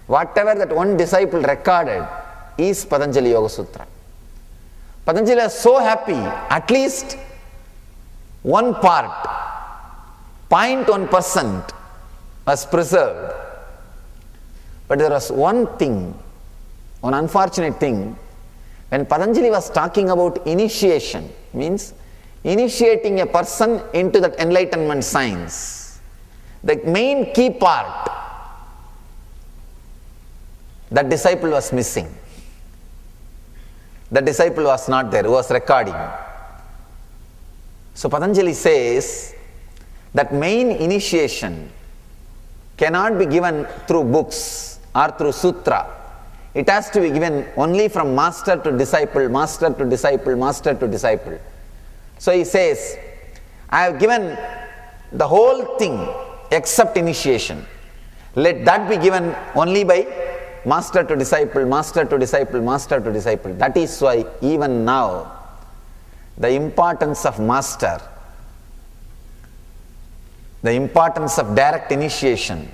whatever that one disciple recorded is Patanjali Yoga Sutra. Patanjali was so happy, at least one part, 0.1% was preserved. But there was one thing, one unfortunate thing, when Patanjali was talking about initiation, means initiating a person into that enlightenment science, the main key part, that disciple was missing. The disciple was not there, who was recording. So Patanjali says that main initiation cannot be given through books or through sutra. It has to be given only from master to disciple, master to disciple, master to disciple. So he says, I have given the whole thing except initiation. Let that be given only by master to disciple, master to disciple, master to disciple. That is why even now the importance of master, the importance of direct initiation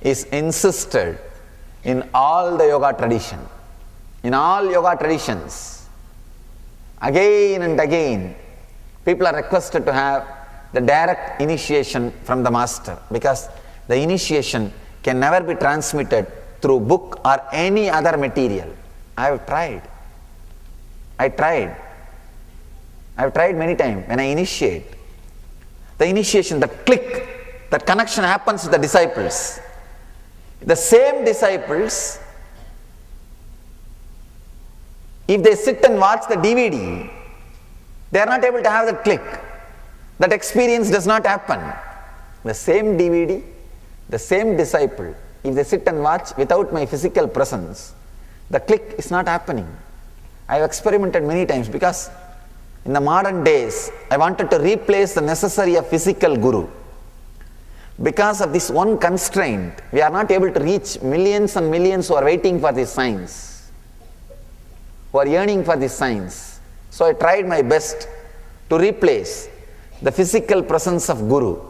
is insisted in all the yoga tradition. In all yoga traditions, again and again, people are requested to have the direct initiation from the master, because the initiation can never be transmitted through book or any other material. I have tried. I have tried many times. When I initiate, the initiation, that click, that connection happens with the disciples. The same disciples, if they sit and watch the DVD, they are not able to have that click. That experience does not happen. The same DVD, the same disciple, if they sit and watch without my physical presence, the click is not happening. I have experimented many times, because in the modern days, I wanted to replace the necessary of physical guru. Because of this one constraint, we are not able to reach millions and millions who are waiting for this science, who are yearning for this science. So I tried my best to replace the physical presence of guru.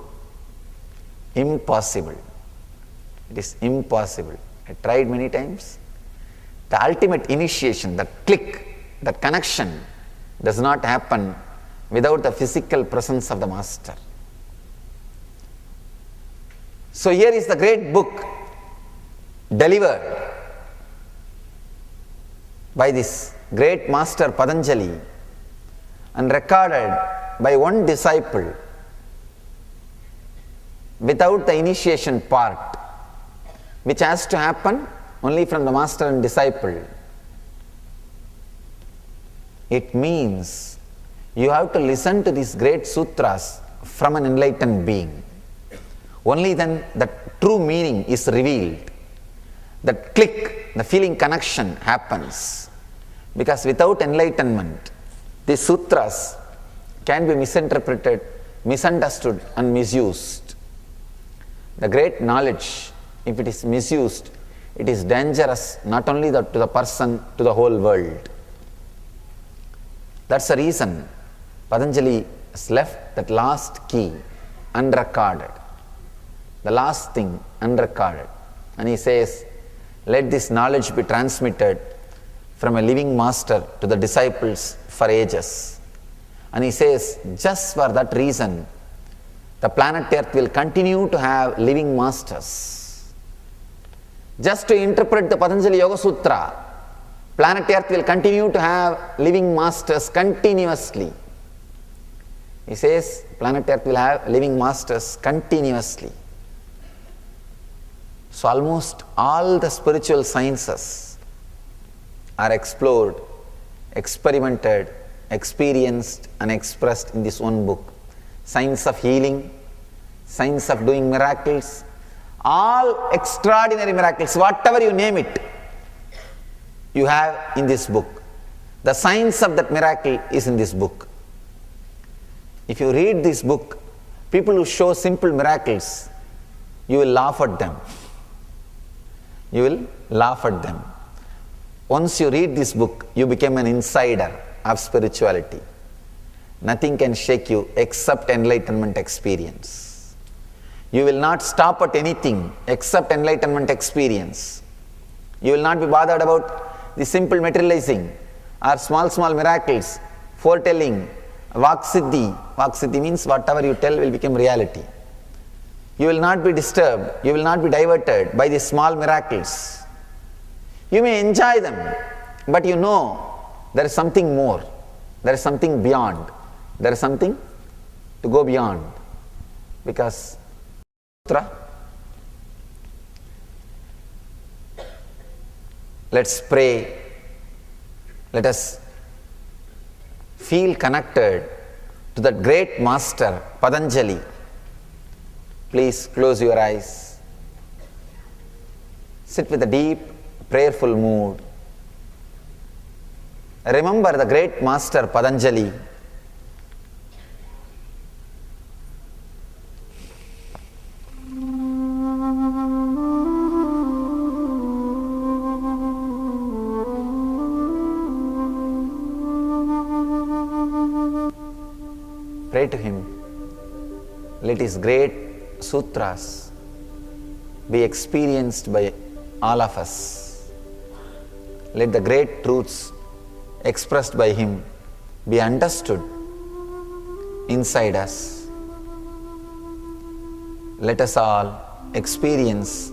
Impossible. It is impossible. I tried many times. The ultimate initiation, that click, that connection does not happen without the physical presence of the master. So here is the great book delivered by this great master Patanjali and recorded by one disciple without the initiation part, which has to happen only from the master and disciple. It means you have to listen to these great sutras from an enlightened being. Only then the true meaning is revealed. That click, the feeling connection happens. Because without enlightenment, these sutras can be misinterpreted, misunderstood and misused. The great knowledge, if it is misused, it is dangerous not only to the person, to the whole world. That's the reason Patanjali has left that last key unrecorded. The last thing unrecorded. And he says, let this knowledge be transmitted from a living master to the disciples for ages. And he says, just for that reason, the planet Earth will continue to have living masters. Just to interpret the Patanjali Yoga Sutra, planet Earth will continue to have living masters continuously. He says planet Earth will have living masters continuously. So almost all the spiritual sciences are explored, experimented, experienced and expressed in this one book. Science of healing, science of doing miracles, all extraordinary miracles, whatever you name it, you have in this book. The science of that miracle is in this book. If you read this book, people who show simple miracles, you will laugh at them. You will laugh at them. Once you read this book, you become an insider of spirituality. Nothing can shake you except enlightenment experience. You will not stop at anything except enlightenment experience. You will not be bothered about the simple materializing or small miracles, foretelling, Vaksiddhi. Vaksiddhi means whatever you tell will become reality. You will not be disturbed, you will not be diverted by these small miracles. You may enjoy them, but you know there is something more, there is something beyond, there is something to go beyond. Because let's pray, let us feel connected to that great master Patanjali. Please close your eyes. Sit with a deep, prayerful mood. Remember the great master Patanjali. Pray to him. Let his great sutras be experienced by all of us. Let the great truths expressed by him be understood inside us. Let us all experience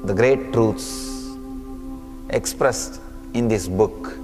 the great truths expressed in this book.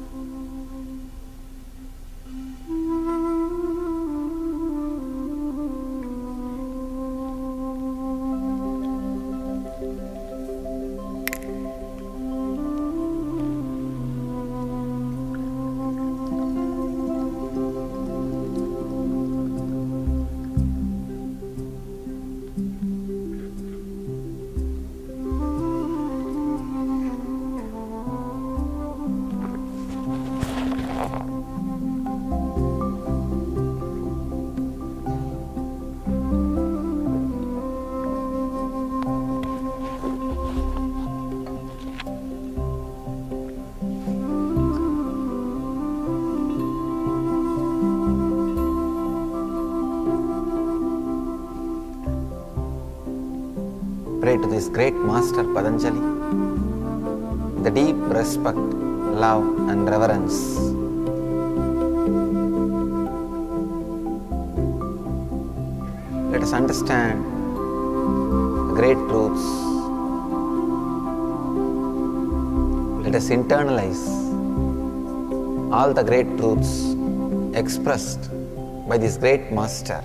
Pray to this great master Patanjali with a deep respect, love and reverence. Let us understand the great truths. Let us internalize all the great truths expressed by this great master.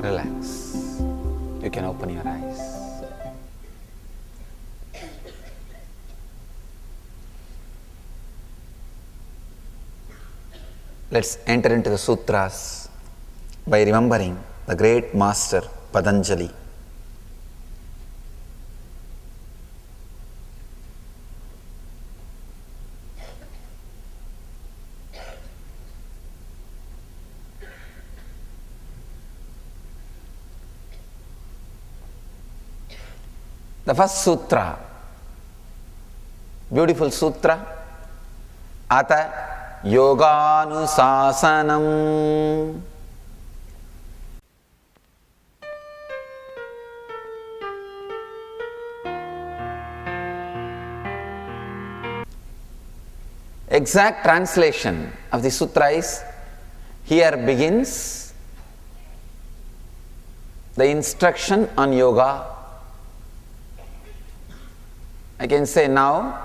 relax. You can open your eyes. Let's enter into the sutras by remembering the great master Patanjali. The first sutra, beautiful sutra, Ata Yoganusasanam. Exact translation of the sutra is, here begins the instruction on yoga. I can say now,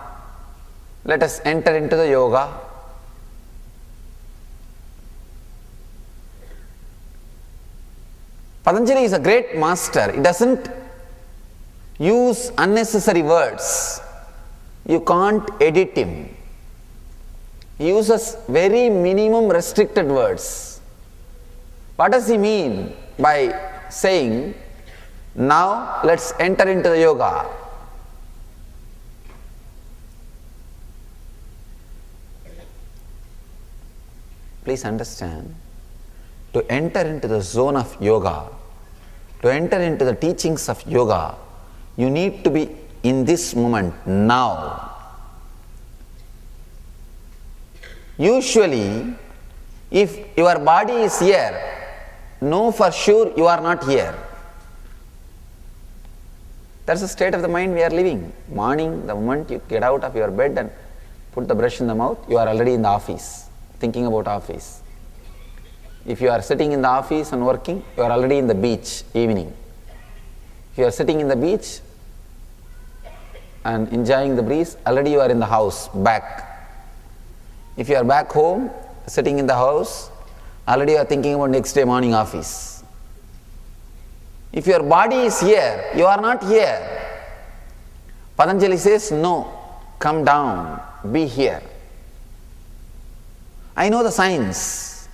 let us enter into the yoga. Patanjali is a great master. He doesn't use unnecessary words. You can't edit him. He uses very minimum restricted words. What does he mean by saying, now let's enter into the yoga? Please understand, to enter into the zone of yoga, to enter into the teachings of yoga, you need to be in this moment now. Usually, if your body is here, know for sure you are not here. That's the state of the mind we are living. Morning, the moment you get out of your bed and put the brush in the mouth, you are already in the office, thinking about office. If you are sitting in the office and working, you are already in the beach, evening. If you are sitting in the beach and enjoying the breeze, already you are in the house, back. If you are back home, sitting in the house, already you are thinking about next day morning office. If your body is here, you are not here. Patanjali says, no, come down, be here. I know the science.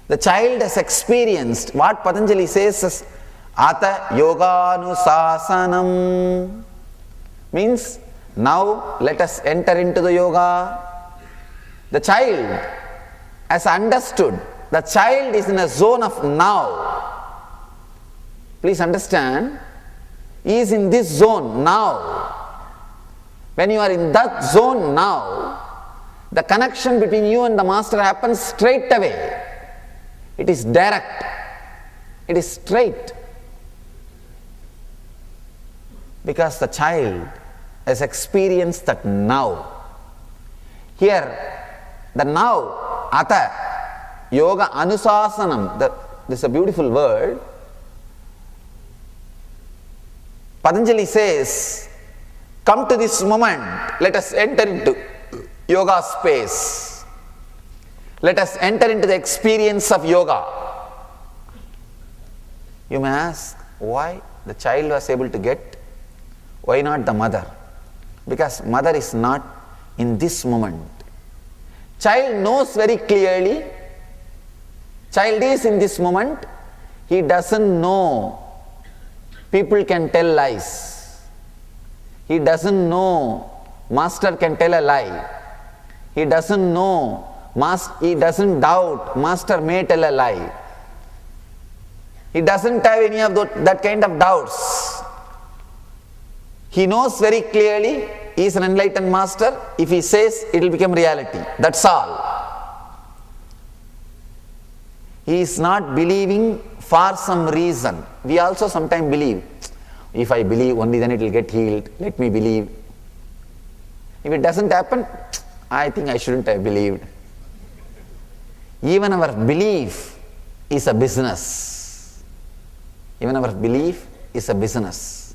The child has experienced what Patanjali says is Ata Yoganusasanam. Means, now let us enter into the yoga. The child has understood. The child is in a zone of now. Please understand, he is in this zone now. When you are in that zone now, the connection between you and the master happens straight away. It is direct. It is straight. Because the child has experienced that now. Here, the now, Ata, Yoga Anusasanam, this is a beautiful word. Patanjali says, come to this moment, let us enter into yoga space. Let us enter into the experience of yoga. You may ask, why the child was able to get? Why not the mother? Because mother is not in this moment. Child knows very clearly, child is in this moment, he doesn't know people can tell lies. He doesn't know master can tell a lie. He doesn't know, he doesn't doubt master may tell a lie. He doesn't have any of that kind of doubts. He knows very clearly he is an enlightened master. If he says, it will become reality. That's all. He is not believing for some reason. We also sometimes believe, if I believe only then it will get healed, let me believe. If it doesn't happen, I think I shouldn't have believed. Even our belief is a business. Even our belief is a business.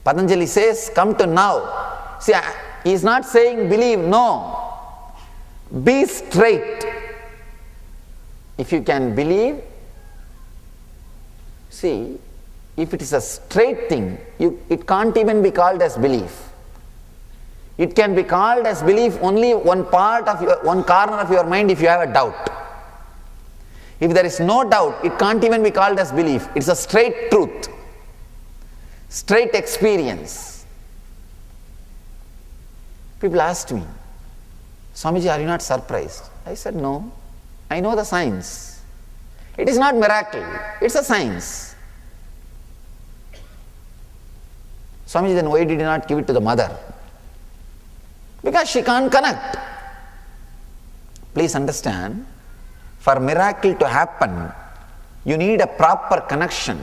Patanjali says, come to now. See, he is not saying believe, no. Be straight. If you can believe, See, if it is a straight thing, it can't even be called as belief. It can be called as belief only one corner of your mind if you have a doubt. If there is no doubt, it can't even be called as belief. It's a straight truth, straight experience. People asked me, Swamiji, are you not surprised? I said, no, I know the science. It is not miracle, it's a science. Swamiji, then why did you not give it to the mother? Because she can't connect. Please understand, for miracle to happen, you need a proper connection.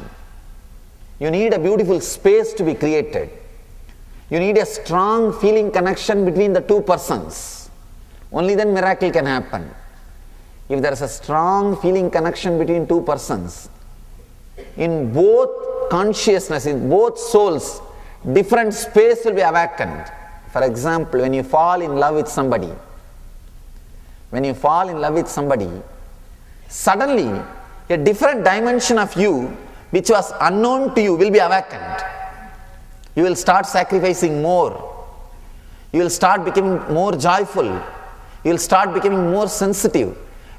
You need a beautiful space to be created. You need a strong feeling connection between the two persons. Only then miracle can happen. If there is a strong feeling connection between two persons, in both consciousness, in both souls, different space will be awakened. For example, when you fall in love with somebody, suddenly a different dimension of you which was unknown to you will be awakened. You will start sacrificing more. You will start becoming more joyful. You will start becoming more sensitive.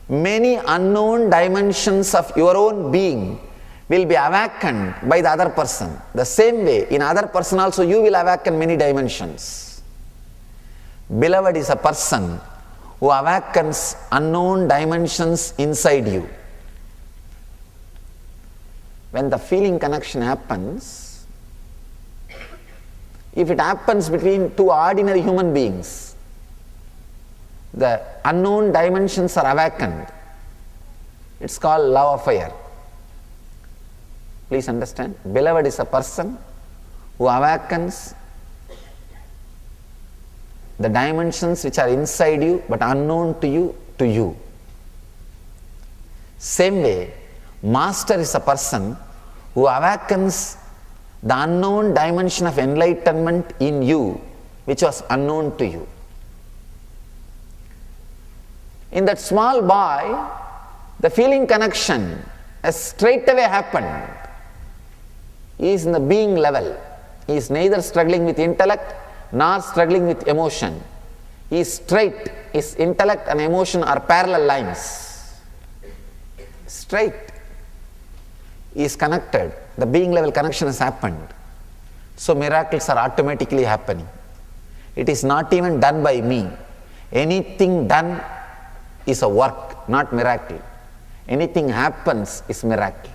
Many unknown dimensions of your own being will be awakened by the other person. The same way, in other person also you will awaken many dimensions. Beloved is a person who awakens unknown dimensions inside you. When the feeling connection happens, if it happens between two ordinary human beings, the unknown dimensions are awakened. It's called love affair. Please understand, beloved is a person who awakens the dimensions which are inside you but unknown to you. Same way, master is a person who awakens the unknown dimension of enlightenment in you which was unknown to you. In that small boy, the feeling connection has straightaway happened. He is in the being level. He is neither struggling with intellect nor struggling with emotion. He is straight. His intellect and emotion are parallel lines. Straight. He is connected. The being level connection has happened. So miracles are automatically happening. It is not even done by me. Anything done is a work, not miracle. Anything happens is miracle.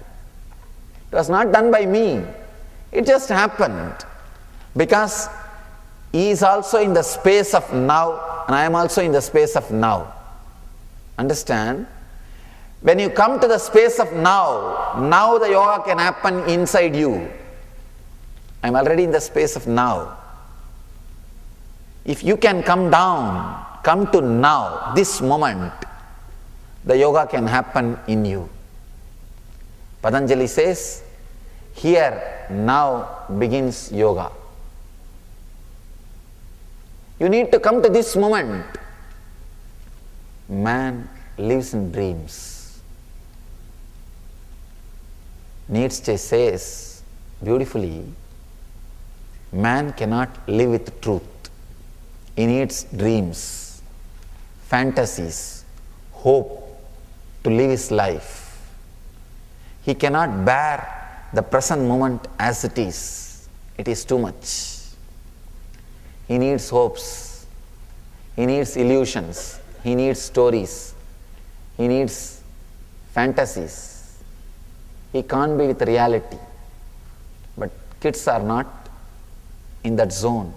It was not done by me. It just happened. Because he is also in the space of now and I am also in the space of now. Understand? When you come to the space of now the yoga can happen inside you. I am already in the space of now. If you can come down, come to now, this moment, the yoga can happen in you. Patanjali says, here now begins yoga. You need to come to this moment. Man lives in dreams. Nietzsche says beautifully, man cannot live with truth. He needs dreams, fantasies, hope to live his life. He cannot bear the present moment as it is. It is too much. He needs hopes. He needs illusions. He needs stories. He needs fantasies. He can't be with reality. But kids are not in that zone.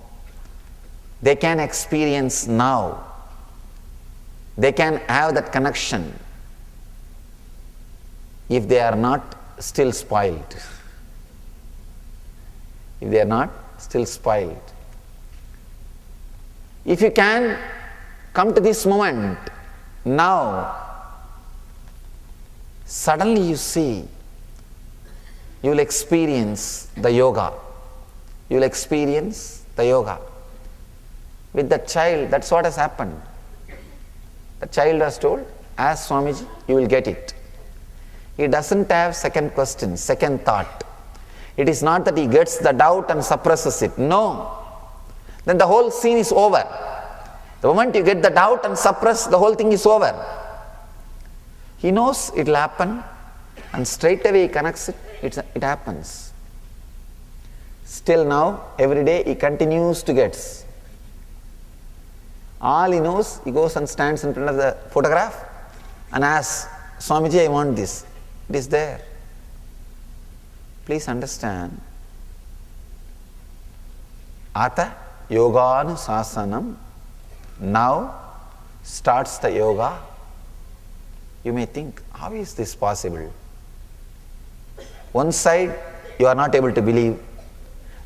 They can experience now. They can have that connection if they are not still spoiled. If they are not still spoiled. If you can come to this moment now, suddenly you see, you will experience the yoga. You will experience the yoga. With the child, that's what has happened. The child was told, ask Swamiji, you will get it. He doesn't have second question, second thought. It is not that he gets the doubt and suppresses it. No. Then the whole scene is over. The moment you get the doubt and suppress, the whole thing is over. He knows it will happen and straight away he connects it, it happens. Still now, every day he continues to get. All he knows, he goes and stands in front of the photograph and asks, Swamiji, I want this. It is there. Please understand. Ata yoganusasanam. Now starts the yoga. You may think, how is this possible? One side, you are not able to believe.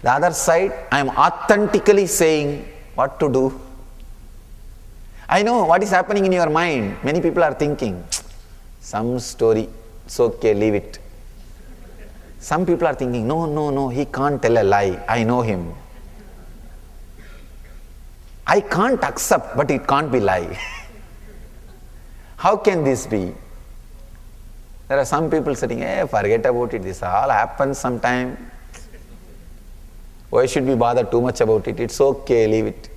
The other side, I am authentically saying what to do. I know what is happening in your mind. Many people are thinking, some story, it's okay, leave it. Some people are thinking, no, he can't tell a lie. I know him. I can't accept, but it can't be lie. How can this be? There are some people sitting, hey, forget about it. This all happens sometime. Why should we bother too much about it? It's okay, leave it.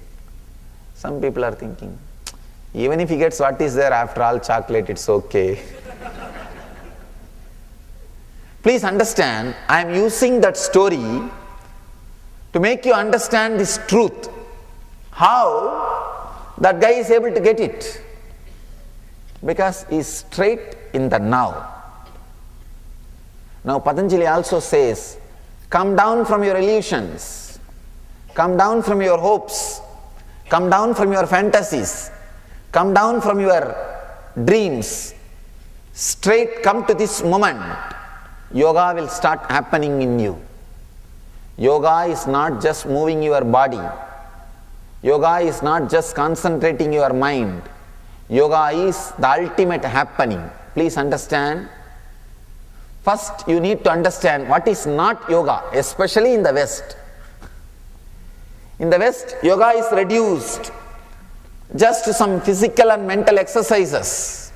Some people are thinking, even if he gets what is there, after all chocolate, it's okay. Please understand, I am using that story to make you understand this truth. How that guy is able to get it? Because he is straight in the now. Now Patanjali also says, come down from your illusions, come down from your hopes, come down from your fantasies, come down from your dreams, straight come to this moment. Yoga will start happening in you. Yoga is not just moving your body. Yoga is not just concentrating your mind. Yoga is the ultimate happening. Please understand. First, you need to understand what is not yoga, especially in the West. In the West, yoga is reduced just to some physical and mental exercises.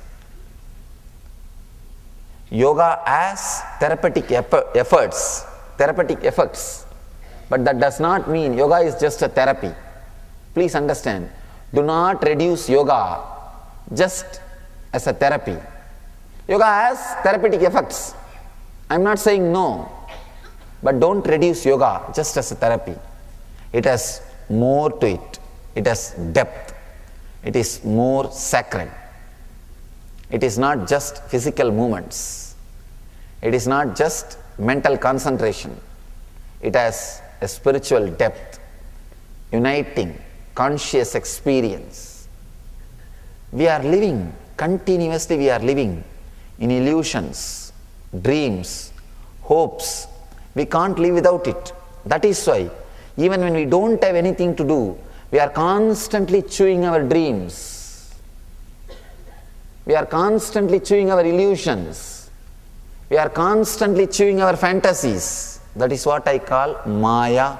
Yoga has therapeutic efforts, but that does not mean yoga is just a therapy. Please understand, do not reduce yoga just as a therapy. Yoga has therapeutic effects. I am not saying no, but don't reduce yoga just as a therapy. It has more to it. It has depth. It is more sacred. It is not just physical movements. It is not just mental concentration. It has a spiritual depth, uniting, conscious experience. We are living, continuously we are living in illusions, dreams, hopes. We can't live without it. That is why, even when we don't have anything to do, we are constantly chewing our dreams. We are constantly chewing our illusions. We are constantly chewing our fantasies. That is what I call Maya.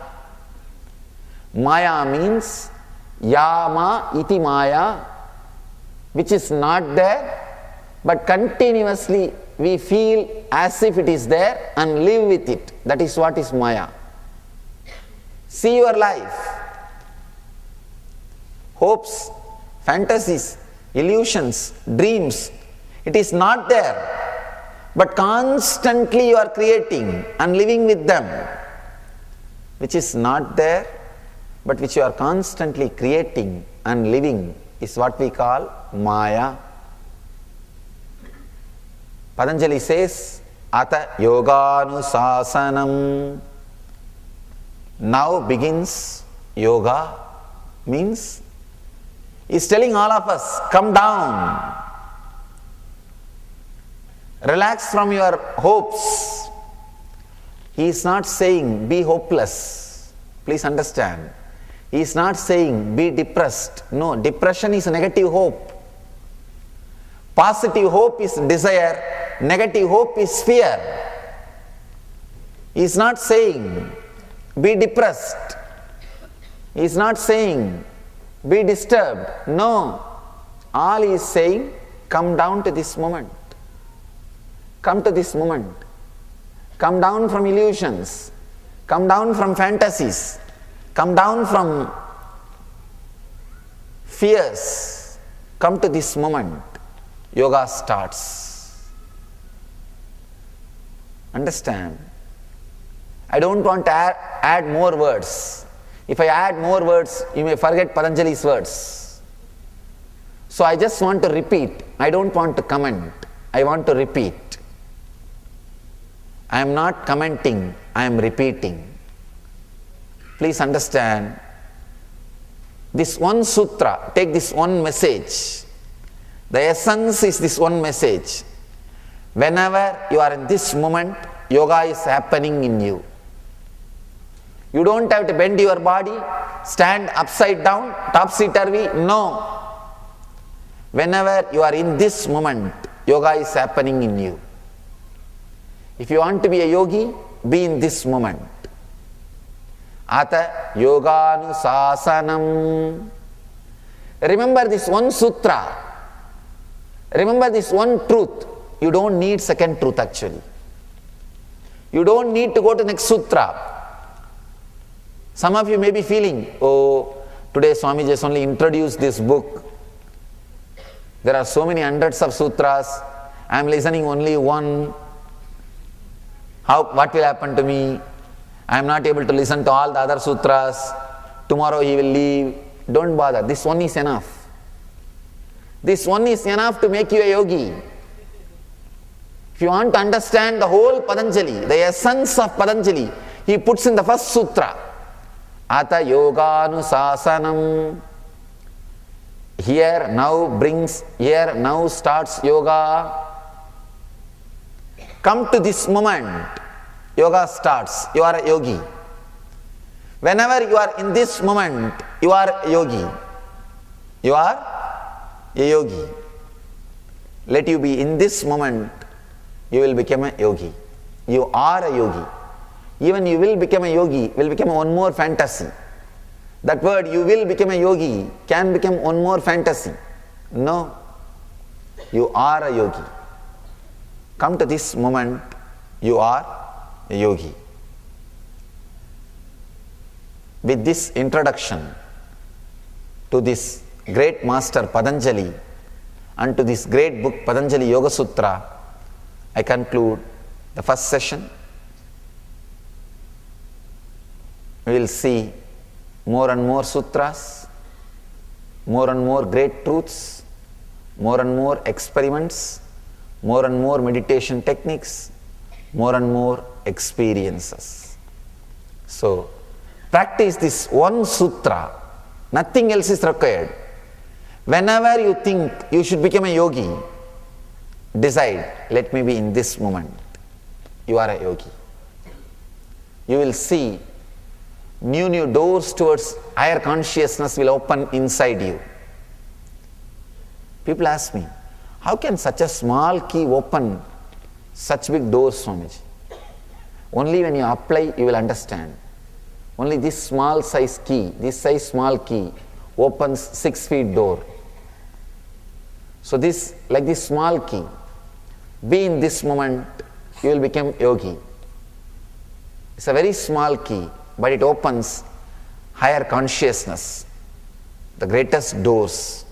Maya means Yama iti Maya, which is not there, but continuously we feel as if it is there and live with it. That is what is Maya. See your life. Hopes, fantasies, illusions, dreams. It is not there, but constantly you are creating and living with them. Which is not there, but which you are constantly creating and living is what we call Maya. Patanjali says, Ata yoganusasanam. Now begins yoga, means he is telling all of us, come down. Relax from your hopes. He is not saying be hopeless. Please understand. He is not saying be depressed. No, depression is negative hope. Positive hope is desire. Negative hope is fear. He is not saying be depressed. He is not saying be disturbed. No. All he is saying, come down to this moment. Come to this moment. Come down from illusions. Come down from fantasies. Come down from fears. Come to this moment. Yoga starts. Understand? I don't want to add more words. If I add more words, you may forget Patanjali's words. So I just want to repeat. I don't want to comment. I want to repeat. I am not commenting, I am repeating. Please understand, this one sutra, take this one message. The essence is this one message. Whenever you are in this moment, yoga is happening in you. You don't have to bend your body, stand upside down, topsy-turvy, no. Whenever you are in this moment, yoga is happening in you. If you want to be a yogi, be in this moment. Ata yoganusasanam. Remember this one sutra. Remember this one truth. You don't need second truth actually. You don't need to go to next sutra. Some of you may be feeling, oh, today Swami just only introduced this book. There are so many hundreds of sutras. I am listening only one. What will happen to me? I am not able to listen to all the other sutras. Tomorrow he will leave. Don't bother. This one is enough. This one is enough to make you a yogi. If you want to understand the whole Patanjali, the essence of Patanjali, he puts in the first sutra. Ata yoganusasanam. Here now starts yoga. Come to this moment, yoga starts, you are a yogi. Whenever you are in this moment, you are a yogi. You are a yogi. Let you be in this moment, you will become a yogi. You are a yogi. Even you will become a yogi, will become one more fantasy. That word, you will become a yogi, can become one more fantasy. No. You are a yogi. Come to this moment, you are a yogi. With this introduction to this great master Patanjali and to this great book Patanjali Yoga Sutra, I conclude the first session. We will see more and more sutras, more and more great truths, more and more experiments, more and more meditation techniques, more and more experiences. So, practice this one sutra, nothing else is required. Whenever you think you should become a yogi, decide, let me be in this moment. You are a yogi. You will see new doors towards higher consciousness will open inside you. People ask me, how can such a small key open such big doors, Swamiji? Only when you apply, you will understand. Only this small size key, small key opens 6 feet door. So this, like this small key, be in this moment, you will become yogi. It's a very small key, but it opens higher consciousness, the greatest doors,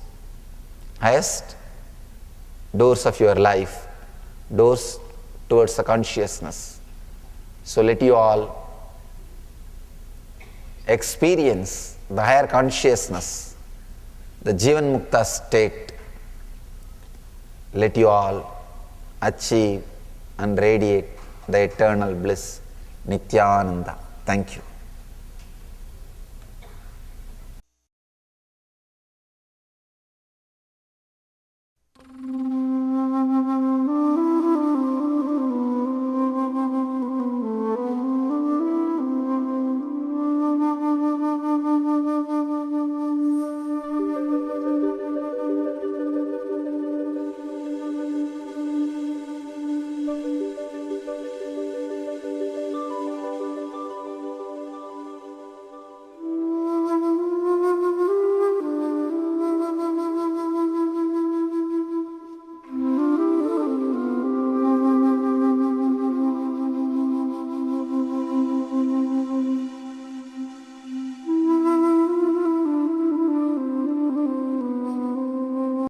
highest doors of your life, doors towards the consciousness. So let you all experience the higher consciousness, the Jivan Mukta state. Let you all achieve and radiate the eternal bliss, Nityananda. Thank you.